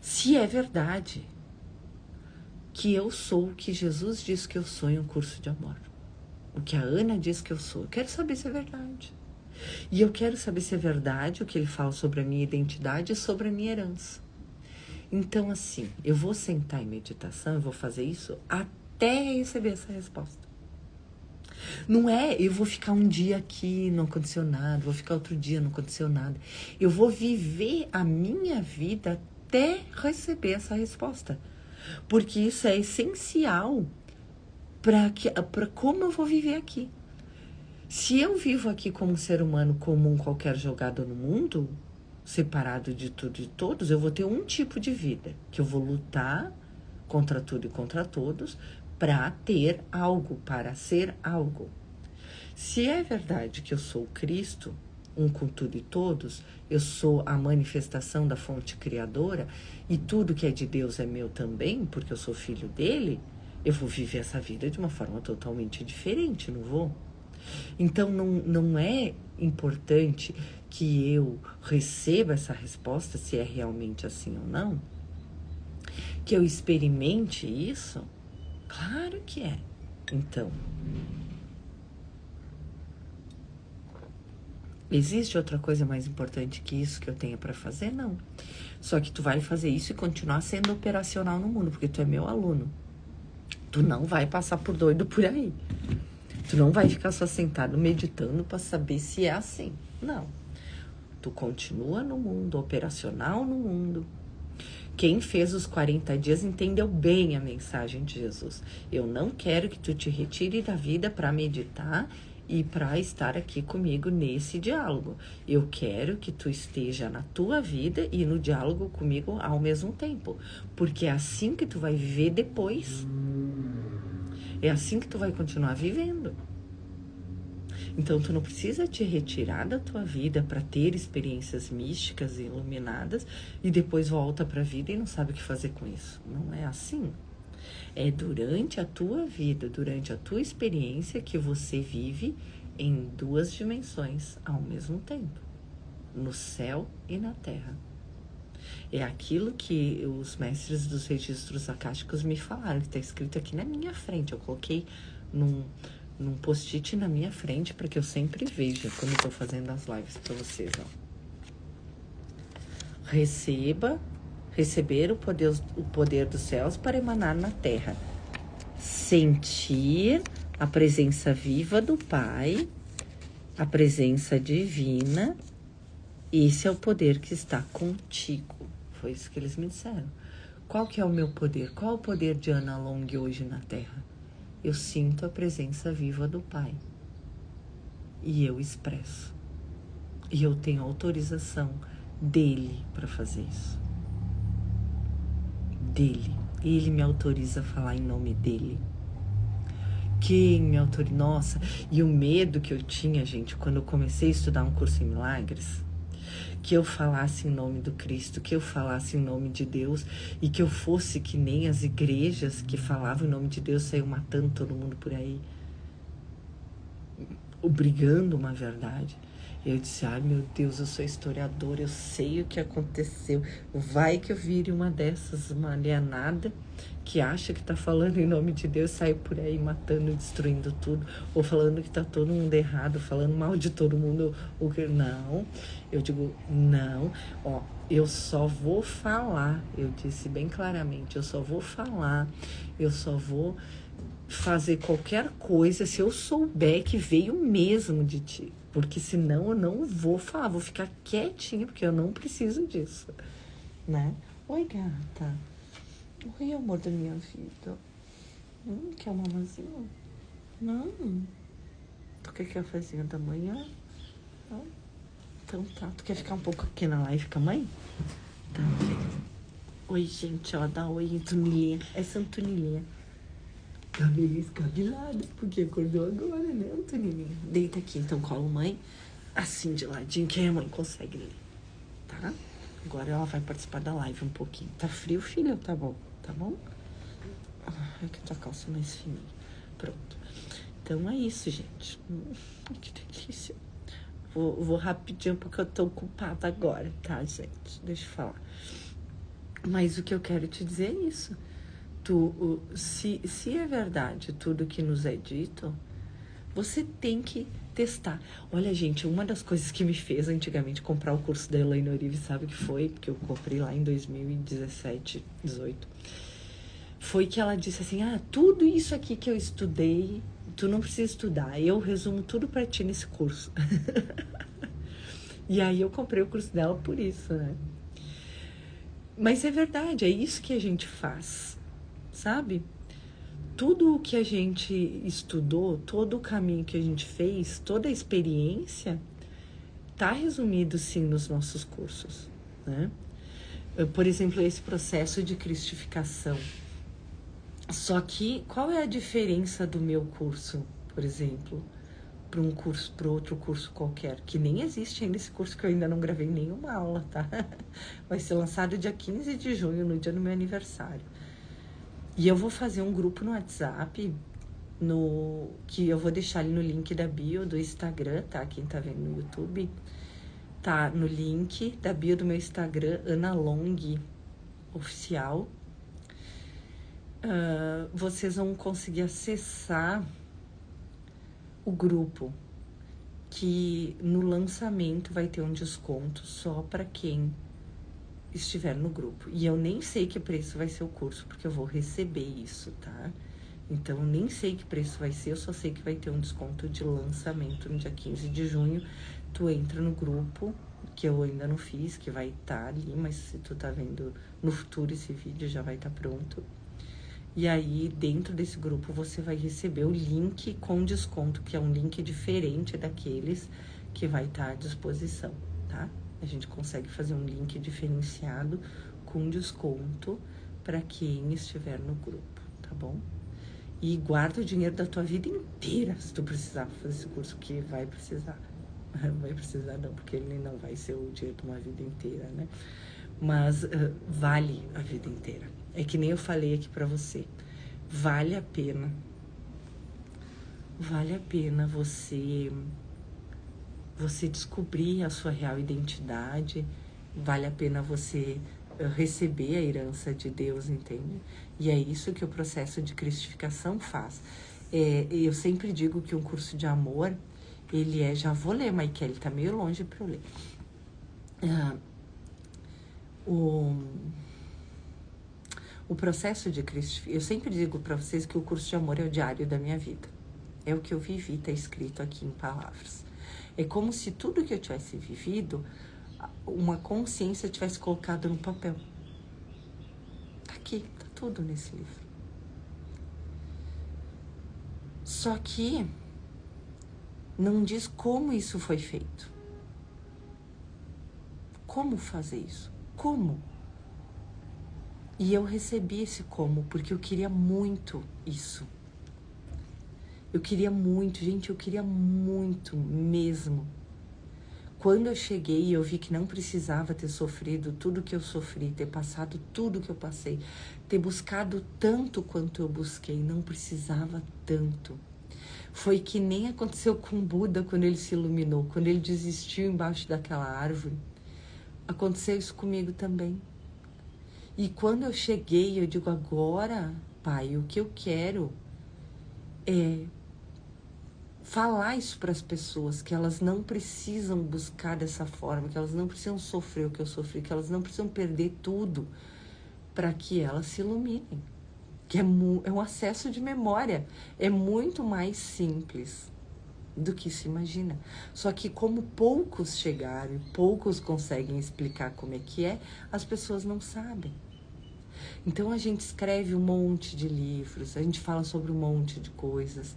se é verdade que eu sou o que Jesus diz que eu sou em um curso de amor. O que a Ana diz que eu sou. Eu quero saber se é verdade. E eu quero saber se é verdade o que ele fala sobre a minha identidade e sobre a minha herança. Então, assim, eu vou sentar em meditação, eu vou fazer isso até receber essa resposta. Não é, eu vou ficar um dia aqui, não aconteceu nada, vou ficar outro dia, não aconteceu nada. Eu vou viver a minha vida até receber essa resposta. Porque isso é essencial para como eu vou viver aqui. Se eu vivo aqui como um ser humano comum, qualquer jogado no mundo, separado de tudo e todos, eu vou ter um tipo de vida, que eu vou lutar contra tudo e contra todos para ter algo, para ser algo. Se é verdade que eu sou Cristo, um com tudo e todos, eu sou a manifestação da fonte criadora e tudo que é de Deus é meu também, porque eu sou filho dele, eu vou viver essa vida de uma forma totalmente diferente, não vou? Então, não é importante que eu receba essa resposta, se é realmente assim ou não, que eu experimente isso? Claro que é. Então, existe outra coisa mais importante que isso que eu tenha para fazer? Não. Só que tu vai fazer isso e continuar sendo operacional no mundo, porque tu é meu aluno. Tu não vai passar por doido por aí. Tu não vai ficar só sentado meditando para saber se é assim. Não. Tu continua no mundo, operacional no mundo. Quem fez os 40 dias entendeu bem a mensagem de Jesus. Eu não quero que tu te retire da vida para meditar e para estar aqui comigo nesse diálogo. Eu quero que tu esteja na tua vida e no diálogo comigo ao mesmo tempo. Porque é assim que tu vai viver depois. É assim que tu vai continuar vivendo. Então, tu não precisa te retirar da tua vida para ter experiências místicas e iluminadas e depois volta para a vida e não sabe o que fazer com isso. Não é assim. É durante a tua vida, durante a tua experiência que você vive em 2 dimensões ao mesmo tempo. No céu e na terra. É aquilo que os mestres dos registros acásticos me falaram, que está escrito aqui na minha frente. Eu coloquei num post-it na minha frente para que eu sempre veja quando eu tô fazendo as lives para vocês, ó. Receber o poder dos céus para emanar na terra. Sentir a presença viva do Pai, a presença divina. Esse é o poder que está contigo. Foi isso que eles me disseram. Qual que é o meu poder? Qual é o poder de Ana Long hoje na terra? Eu sinto a presença viva do Pai. E eu expresso. E eu tenho autorização dele para fazer isso. Dele. Ele me autoriza a falar em nome dele. Quem me autoriza? Nossa, e o medo que eu tinha, gente, quando eu comecei a estudar um curso em milagres, que eu falasse em nome do Cristo, que eu falasse em nome de Deus e que eu fosse que nem as igrejas que falavam em nome de Deus, saiu matando todo mundo por aí, obrigando uma verdade. Eu disse, ai meu Deus, eu sou historiadora, eu sei o que aconteceu. Vai que eu vire uma dessas, uma alienada que acha que tá falando em nome de Deus, sai por aí matando, destruindo tudo, ou falando que tá todo mundo errado, falando mal de todo mundo. Não, eu digo, não, ó, eu só vou falar, eu disse bem claramente, eu só vou falar, eu só vou fazer qualquer coisa se eu souber que veio mesmo de ti. Porque senão eu não vou falar, vou ficar quietinha, porque eu não preciso disso, né? Oi, gata. Oi, amor da minha vida. Quer uma mamazinha? Não. Tu quer cafezinho da manhã? Não. Então tá. Tu quer ficar um pouco aqui na live com a mãe? Tá, ok. Oi, gente, ó, dá oi, Antonilinha. Essa Antonilinha tá meio escabilada, porque acordou agora, né, Antonilinha? Deita aqui, então, cola mãe, assim, de ladinho, que a mãe consegue ler, tá? Agora ela vai participar da live um pouquinho. Tá frio, filho? Tá bom, tá bom? É que tua calça é mais fininha. Pronto. Então é isso, gente. Que delícia. Vou rapidinho, porque eu tô ocupada agora, tá, gente? Deixa eu falar. Mas o que eu quero te dizer é isso. Se é verdade tudo que nos é dito, você tem que testar. Olha, gente, uma das coisas que me fez antigamente comprar o curso da Elaine Orive, sabe o que foi? Porque eu comprei lá em 2017, 18. Foi que ela disse assim, tudo isso aqui que eu estudei, tu não precisa estudar. Eu resumo tudo pra ti nesse curso. E aí eu comprei o curso dela por isso, né? Mas é verdade, é isso que a gente faz. Sabe? Tudo o que a gente estudou, todo o caminho que a gente fez, toda a experiência, tá resumido sim nos nossos cursos, né? Por exemplo, esse processo de cristificação. Só que qual é a diferença do meu curso, por exemplo, para um curso, para outro curso qualquer, que nem existe ainda esse curso, que eu ainda não gravei nenhuma aula, tá? Vai ser lançado dia 15 de junho, no dia do meu aniversário. E eu vou fazer um grupo no WhatsApp, que eu vou deixar ali no link da bio do Instagram, tá? Quem tá vendo no YouTube, tá no link da bio do meu Instagram, Ana Long Oficial. Vocês vão conseguir acessar o grupo, que no lançamento vai ter um desconto só para quem estiver no grupo. E eu nem sei que preço vai ser o curso, porque eu vou receber isso, tá? Então, eu nem sei que preço vai ser, eu só sei que vai ter um desconto de lançamento no dia 15 de junho. Tu entra no grupo, que eu ainda não fiz, que vai estar ali, mas se tu tá vendo no futuro esse vídeo, já vai estar pronto. E aí, dentro desse grupo, você vai receber o link com desconto, que é um link diferente daqueles que vai estar à disposição, tá? A gente consegue fazer um link diferenciado com desconto para quem estiver no grupo, tá bom? E guarda o dinheiro da tua vida inteira se tu precisar fazer esse curso, que vai precisar. Vai precisar não, porque ele não vai ser o dinheiro de uma vida inteira, né? Mas vale a vida inteira. É que nem eu falei aqui pra você. Vale a pena. Vale a pena você descobrir a sua real identidade. Vale a pena você receber a herança de Deus, entende? E é isso que o processo de cristificação faz. Eu sempre digo que um curso de amor, ele é... Já vou ler, Michael, tá meio longe pra eu ler. O processo de cristificação... Eu sempre digo pra vocês que o curso de amor é o diário da minha vida. É o que eu vivi, tá escrito aqui em palavras. É como se tudo que eu tivesse vivido, uma consciência tivesse colocado no papel. Tá aqui, tá tudo nesse livro. Só que não diz como isso foi feito. Como fazer isso? Como? E eu recebi esse como, porque eu queria muito isso. Eu queria muito, gente, eu queria muito mesmo. Quando eu cheguei e eu vi que não precisava ter sofrido tudo que eu sofri, ter passado tudo que eu passei, ter buscado tanto quanto eu busquei, não precisava tanto. Foi que nem aconteceu com Buda quando ele se iluminou, quando ele desistiu embaixo daquela árvore. Aconteceu isso comigo também. E quando eu cheguei, eu digo, agora, Pai, o que eu quero é falar isso para as pessoas, que elas não precisam buscar dessa forma, que elas não precisam sofrer o que eu sofri, que elas não precisam perder tudo para que elas se iluminem. Que é um acesso de memória, é muito mais simples do que se imagina. Só que como poucos chegaram e poucos conseguem explicar como é que é, as pessoas não sabem. Então a gente escreve um monte de livros, a gente fala sobre um monte de coisas,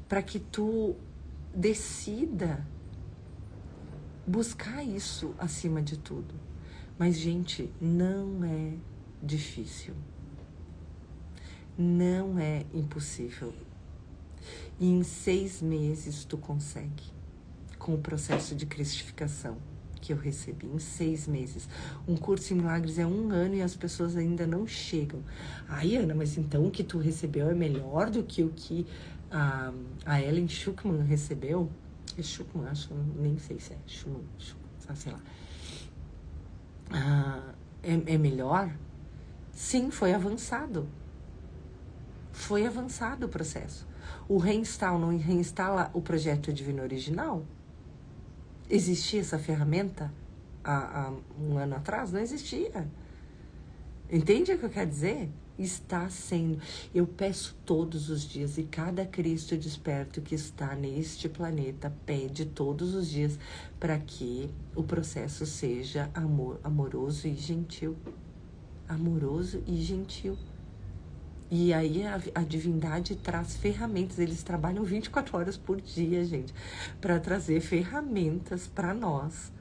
para que tu decida buscar isso acima de tudo. Mas, gente, não é difícil. Não é impossível. E em 6 meses tu consegue, com o processo de cristificação que eu recebi, em 6 meses. Um curso em milagres é 1 ano e as pessoas ainda não chegam. Ai, Ana, mas então o que tu recebeu é melhor do que o que a Ellen Schuckman recebeu? É Schuckman, acho, nem sei se é Schuckman, sei lá. É melhor? Sim, foi avançado. Foi avançado o processo. O Reinstall não reinstala o projeto divino original? Existia essa ferramenta há 1 ano atrás? Não existia. Entende o que eu quero dizer? Está sendo. Eu peço todos os dias, e cada Cristo desperto que está neste planeta pede todos os dias para que o processo seja amoroso e gentil. Amoroso e gentil. E aí a divindade traz ferramentas, eles trabalham 24 horas por dia, gente, para trazer ferramentas para nós,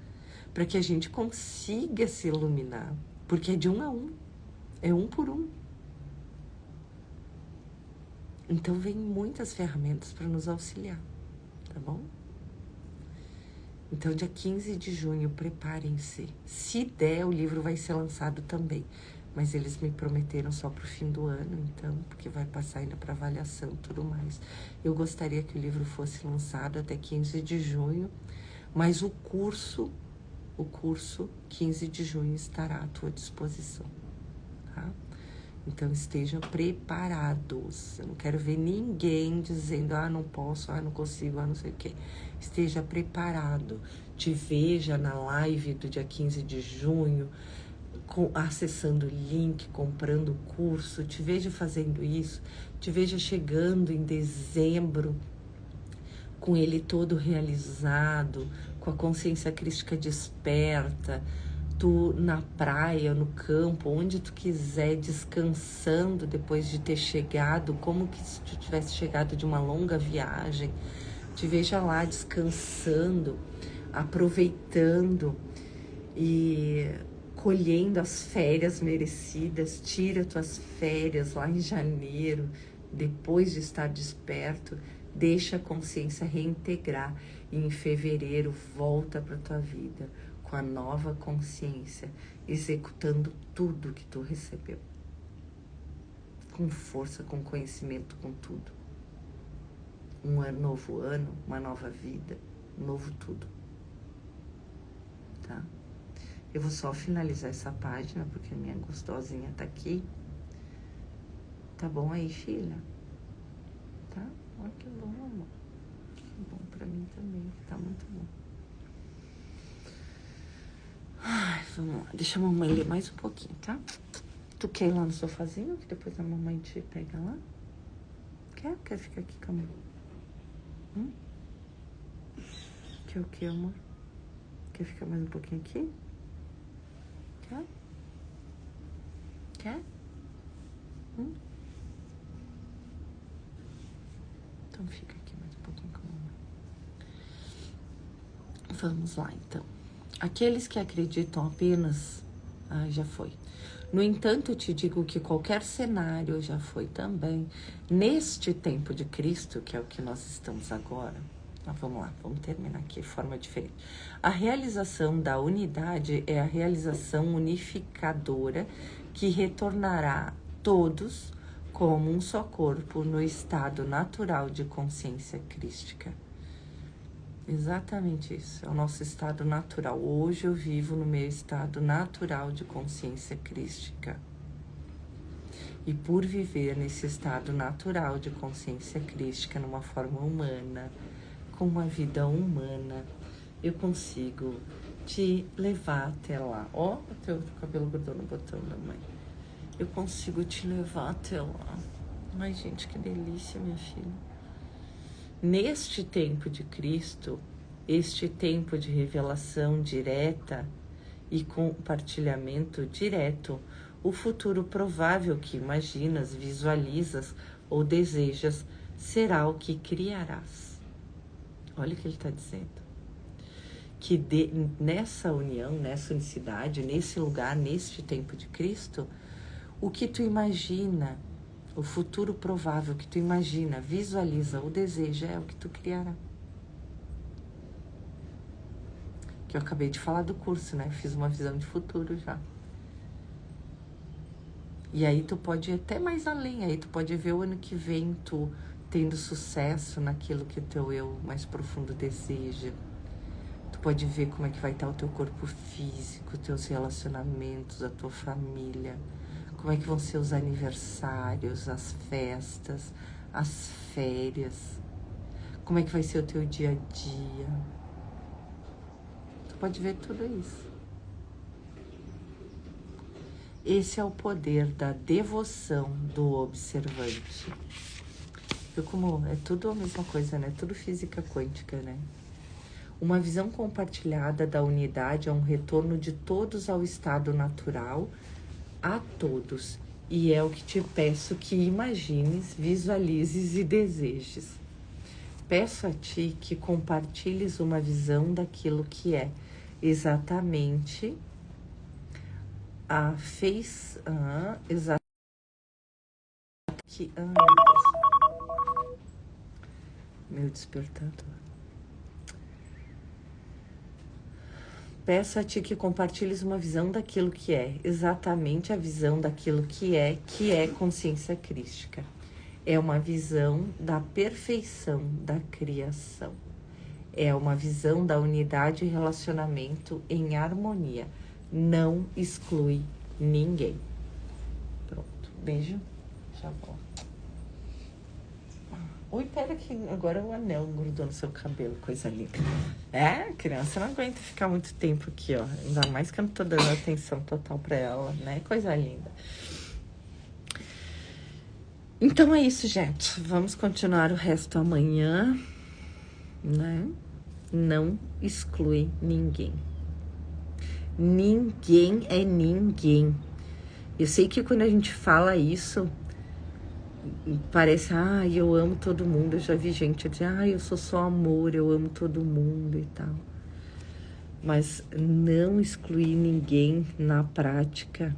para que a gente consiga se iluminar, porque é de 1 a 1, é 1 por 1. Então vem muitas ferramentas para nos auxiliar, tá bom? Então dia 15 de junho, preparem-se. Se der, o livro vai ser lançado também. Mas eles me prometeram só para o fim do ano, então, porque vai passar ainda para avaliação e tudo mais. Eu gostaria que o livro fosse lançado até 15 de junho, mas o curso 15 de junho estará à tua disposição, tá? Então, estejam preparados. Eu não quero ver ninguém dizendo, não posso, não consigo, não sei o quê. Esteja preparado. Te veja na live do dia 15 de junho, acessando o link, comprando o curso, te vejo fazendo isso, te vejo chegando em dezembro com ele todo realizado, com a consciência crística desperta, tu na praia, no campo, onde tu quiser, descansando depois de ter chegado, como que se tu tivesse chegado de uma longa viagem, te veja lá descansando, aproveitando e colhendo as férias merecidas. Tira tuas férias lá em janeiro, depois de estar desperto, deixa a consciência reintegrar e em fevereiro volta para tua vida com a nova consciência, executando tudo que tu recebeu, com força, com conhecimento, com tudo. Novo ano, uma nova vida, novo tudo, tá? Eu vou só finalizar essa página, porque minha gostosinha tá aqui. Tá bom aí, filha? Tá? Olha que bom, amor. Que bom pra mim também, tá muito bom. Ai, vamos lá. Deixa a mamãe ler mais um pouquinho, tá? Tu quer ir lá no sofazinho, que depois a mamãe te pega lá? Quer? Quer ficar aqui com a mãe? Quer o que, amor? Quer ficar mais um pouquinho aqui? Quer? Quer? Então fica aqui mais um pouquinho com a mamãe. Vamos lá, então. Aqueles que acreditam apenas... Ah, já foi. No entanto, eu te digo que qualquer cenário já foi também. Neste tempo de Cristo, que é o que nós estamos agora... Então, vamos lá, vamos terminar aqui de forma diferente. A realização da unidade é a realização unificadora que retornará todos como um só corpo no estado natural de consciência crística. Exatamente isso, é o nosso estado natural. Hoje eu vivo no meu estado natural de consciência crística. E por viver nesse estado natural de consciência crística, numa forma humana, com uma vida humana, eu consigo te levar até lá. Ó, o teu cabelo grudou no botão da mãe. Eu consigo te levar até lá. Ai, gente, que delícia, minha filha. Neste tempo de Cristo, este tempo de revelação direta e compartilhamento direto, o futuro provável que imaginas, visualizas ou desejas será o que criarás. Olha o que ele está dizendo. Que nessa união, nessa unicidade, nesse lugar, neste tempo de Cristo, o que tu imagina, o futuro provável que tu imagina, visualiza ou deseja é o que tu criará. Que eu acabei de falar do curso, né? Fiz uma visão de futuro já. E aí tu pode ir até mais além, aí tu pode ver o ano que vem tu tendo sucesso naquilo que o teu eu mais profundo deseja. Tu pode ver como é que vai estar o teu corpo físico, teus relacionamentos, a tua família, como é que vão ser os aniversários, as festas, as férias, como é que vai ser o teu dia a dia. Tu pode ver tudo isso. Esse é o poder da devoção do observante. Viu como é tudo a mesma coisa, né? Tudo física quântica, né? Uma visão compartilhada da unidade é um retorno de todos ao estado natural, a todos. E é o que te peço que imagines, visualizes e desejes. Peço a ti que compartilhes uma visão daquilo que é exatamente a exatamente que meu despertador. Peço a ti que compartilhes uma visão daquilo que é, exatamente a visão daquilo que é consciência crística. É uma visão da perfeição da criação. É uma visão da unidade e relacionamento em harmonia. Não exclui ninguém. Pronto. Beijo. Já volto. Oi, pera que agora o anel grudou no seu cabelo, coisa linda. É, criança não aguenta ficar muito tempo aqui, ó. Ainda mais que eu não tô dando atenção total pra ela, né? Coisa linda. Então é isso, gente. Vamos continuar o resto amanhã, né? Não exclui ninguém. Ninguém é ninguém. Eu sei que quando a gente fala isso, parece, eu amo todo mundo. Eu já vi gente dizer, eu sou só amor, eu amo todo mundo e tal. Mas não excluir ninguém na prática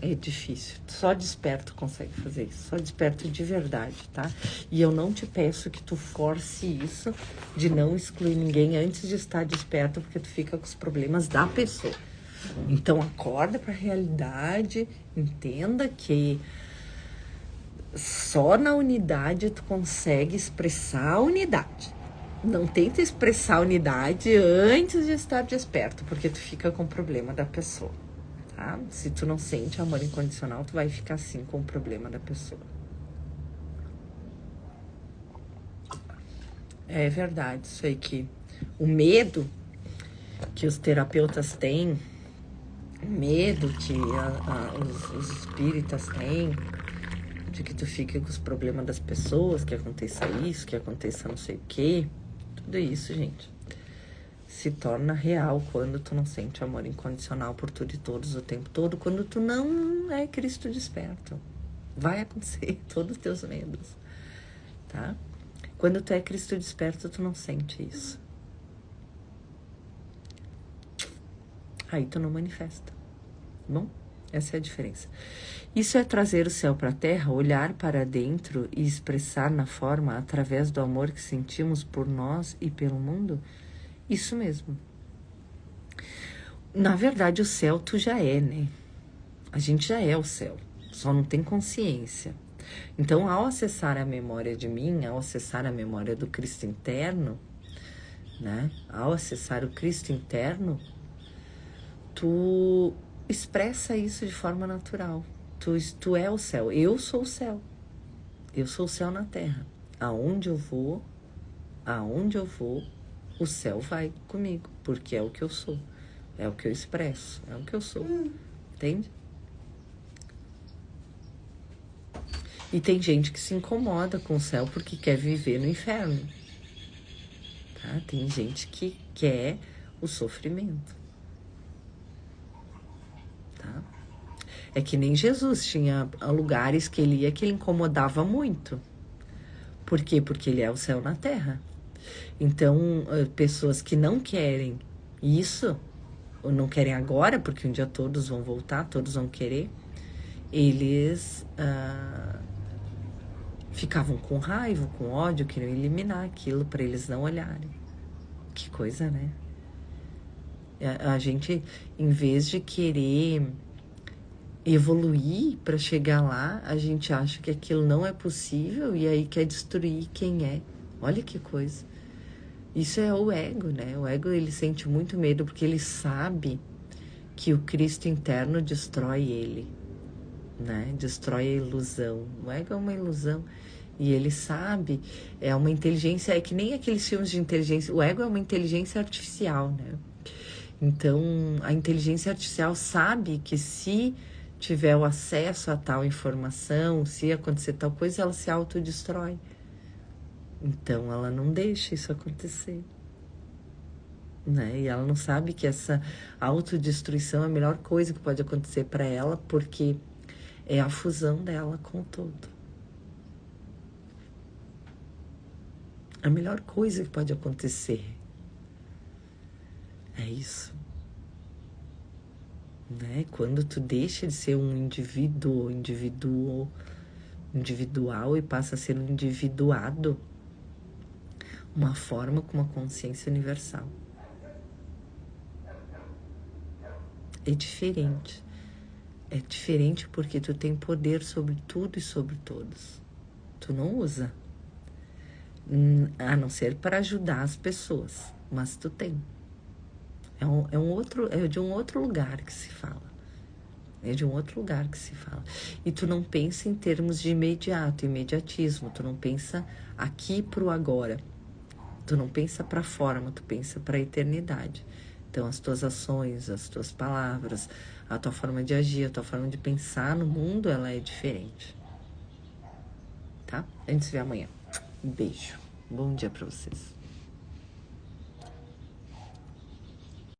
é difícil. Só desperto consegue fazer isso. Só desperto de verdade, tá? E eu não te peço que tu force isso de não excluir ninguém antes de estar desperto, porque tu fica com os problemas da pessoa. Então acorda para a realidade, entenda que só na unidade tu consegue expressar a unidade. Não tenta expressar a unidade antes de estar desperto, porque tu fica com o problema da pessoa, tá? Se tu não sente amor incondicional, tu vai ficar assim com o problema da pessoa. É verdade, isso aí que o medo que os terapeutas têm, o medo que os espíritas têm, de que tu fique com os problemas das pessoas, que aconteça isso, que aconteça não sei o quê. Tudo isso, gente, se torna real quando tu não sente amor incondicional por tudo e todos o tempo todo, quando tu não é Cristo desperto. Vai acontecer todos os teus medos, tá? Quando tu é Cristo desperto, tu não sente isso. Aí tu não manifesta. Bom, essa é a diferença. Isso é trazer o céu para a terra, olhar para dentro e expressar na forma, através do amor que sentimos por nós e pelo mundo? Isso mesmo. Na verdade, o céu tu já é, né? A gente já é o céu, só não tem consciência. Então, ao acessar a memória de mim, ao acessar a memória do Cristo interno, né? Ao acessar o Cristo interno, tu expressa isso de forma natural. Tu é o céu. Eu sou o céu. Eu sou o céu na terra. Aonde eu vou, o céu vai comigo, porque é o que eu sou. É o que eu expresso, é o que eu sou. Entende? E tem gente que se incomoda com o céu porque quer viver no inferno. Tá? Tem gente que quer o sofrimento. Tá? É que nem Jesus, tinha lugares que ele ia que ele incomodava muito. Por quê? Porque ele é o céu na terra. Então, pessoas que não querem isso, ou não querem agora, porque um dia todos vão voltar, todos vão querer, eles ficavam com raiva, com ódio, queriam eliminar aquilo para eles não olharem. Que coisa, né? A gente, em vez de querer evoluir para chegar lá, a gente acha que aquilo não é possível e aí quer destruir quem é. Olha que coisa. Isso é o ego, né? O ego, ele sente muito medo porque ele sabe que o Cristo interno destrói ele, né? Destrói a ilusão. O ego é uma ilusão. E ele sabe, é uma inteligência, é que nem aqueles filmes de inteligência. O ego é uma inteligência artificial, né? Então, a inteligência artificial sabe que se tiver o acesso a tal informação, se acontecer tal coisa, ela se autodestrói. Então, ela não deixa isso acontecer. Né? E ela não sabe que essa autodestruição é a melhor coisa que pode acontecer para ela, porque é a fusão dela com o todo. A melhor coisa que pode acontecer é isso. Né? Quando tu deixa de ser um individual e passa a ser um individuado, uma forma com uma consciência universal. É diferente. É diferente porque tu tem poder sobre tudo e sobre todos. Tu não usa. A não ser para ajudar as pessoas. Mas tu tem. É de um outro lugar que se fala. É de um outro lugar que se fala. E tu não pensa em termos de imediato, imediatismo. Tu não pensa aqui pro agora. Tu não pensa pra forma, tu pensa pra eternidade. Então, as tuas ações, as tuas palavras, a tua forma de agir, a tua forma de pensar no mundo, ela é diferente. Tá? A gente se vê amanhã. Um beijo. Bom dia pra vocês.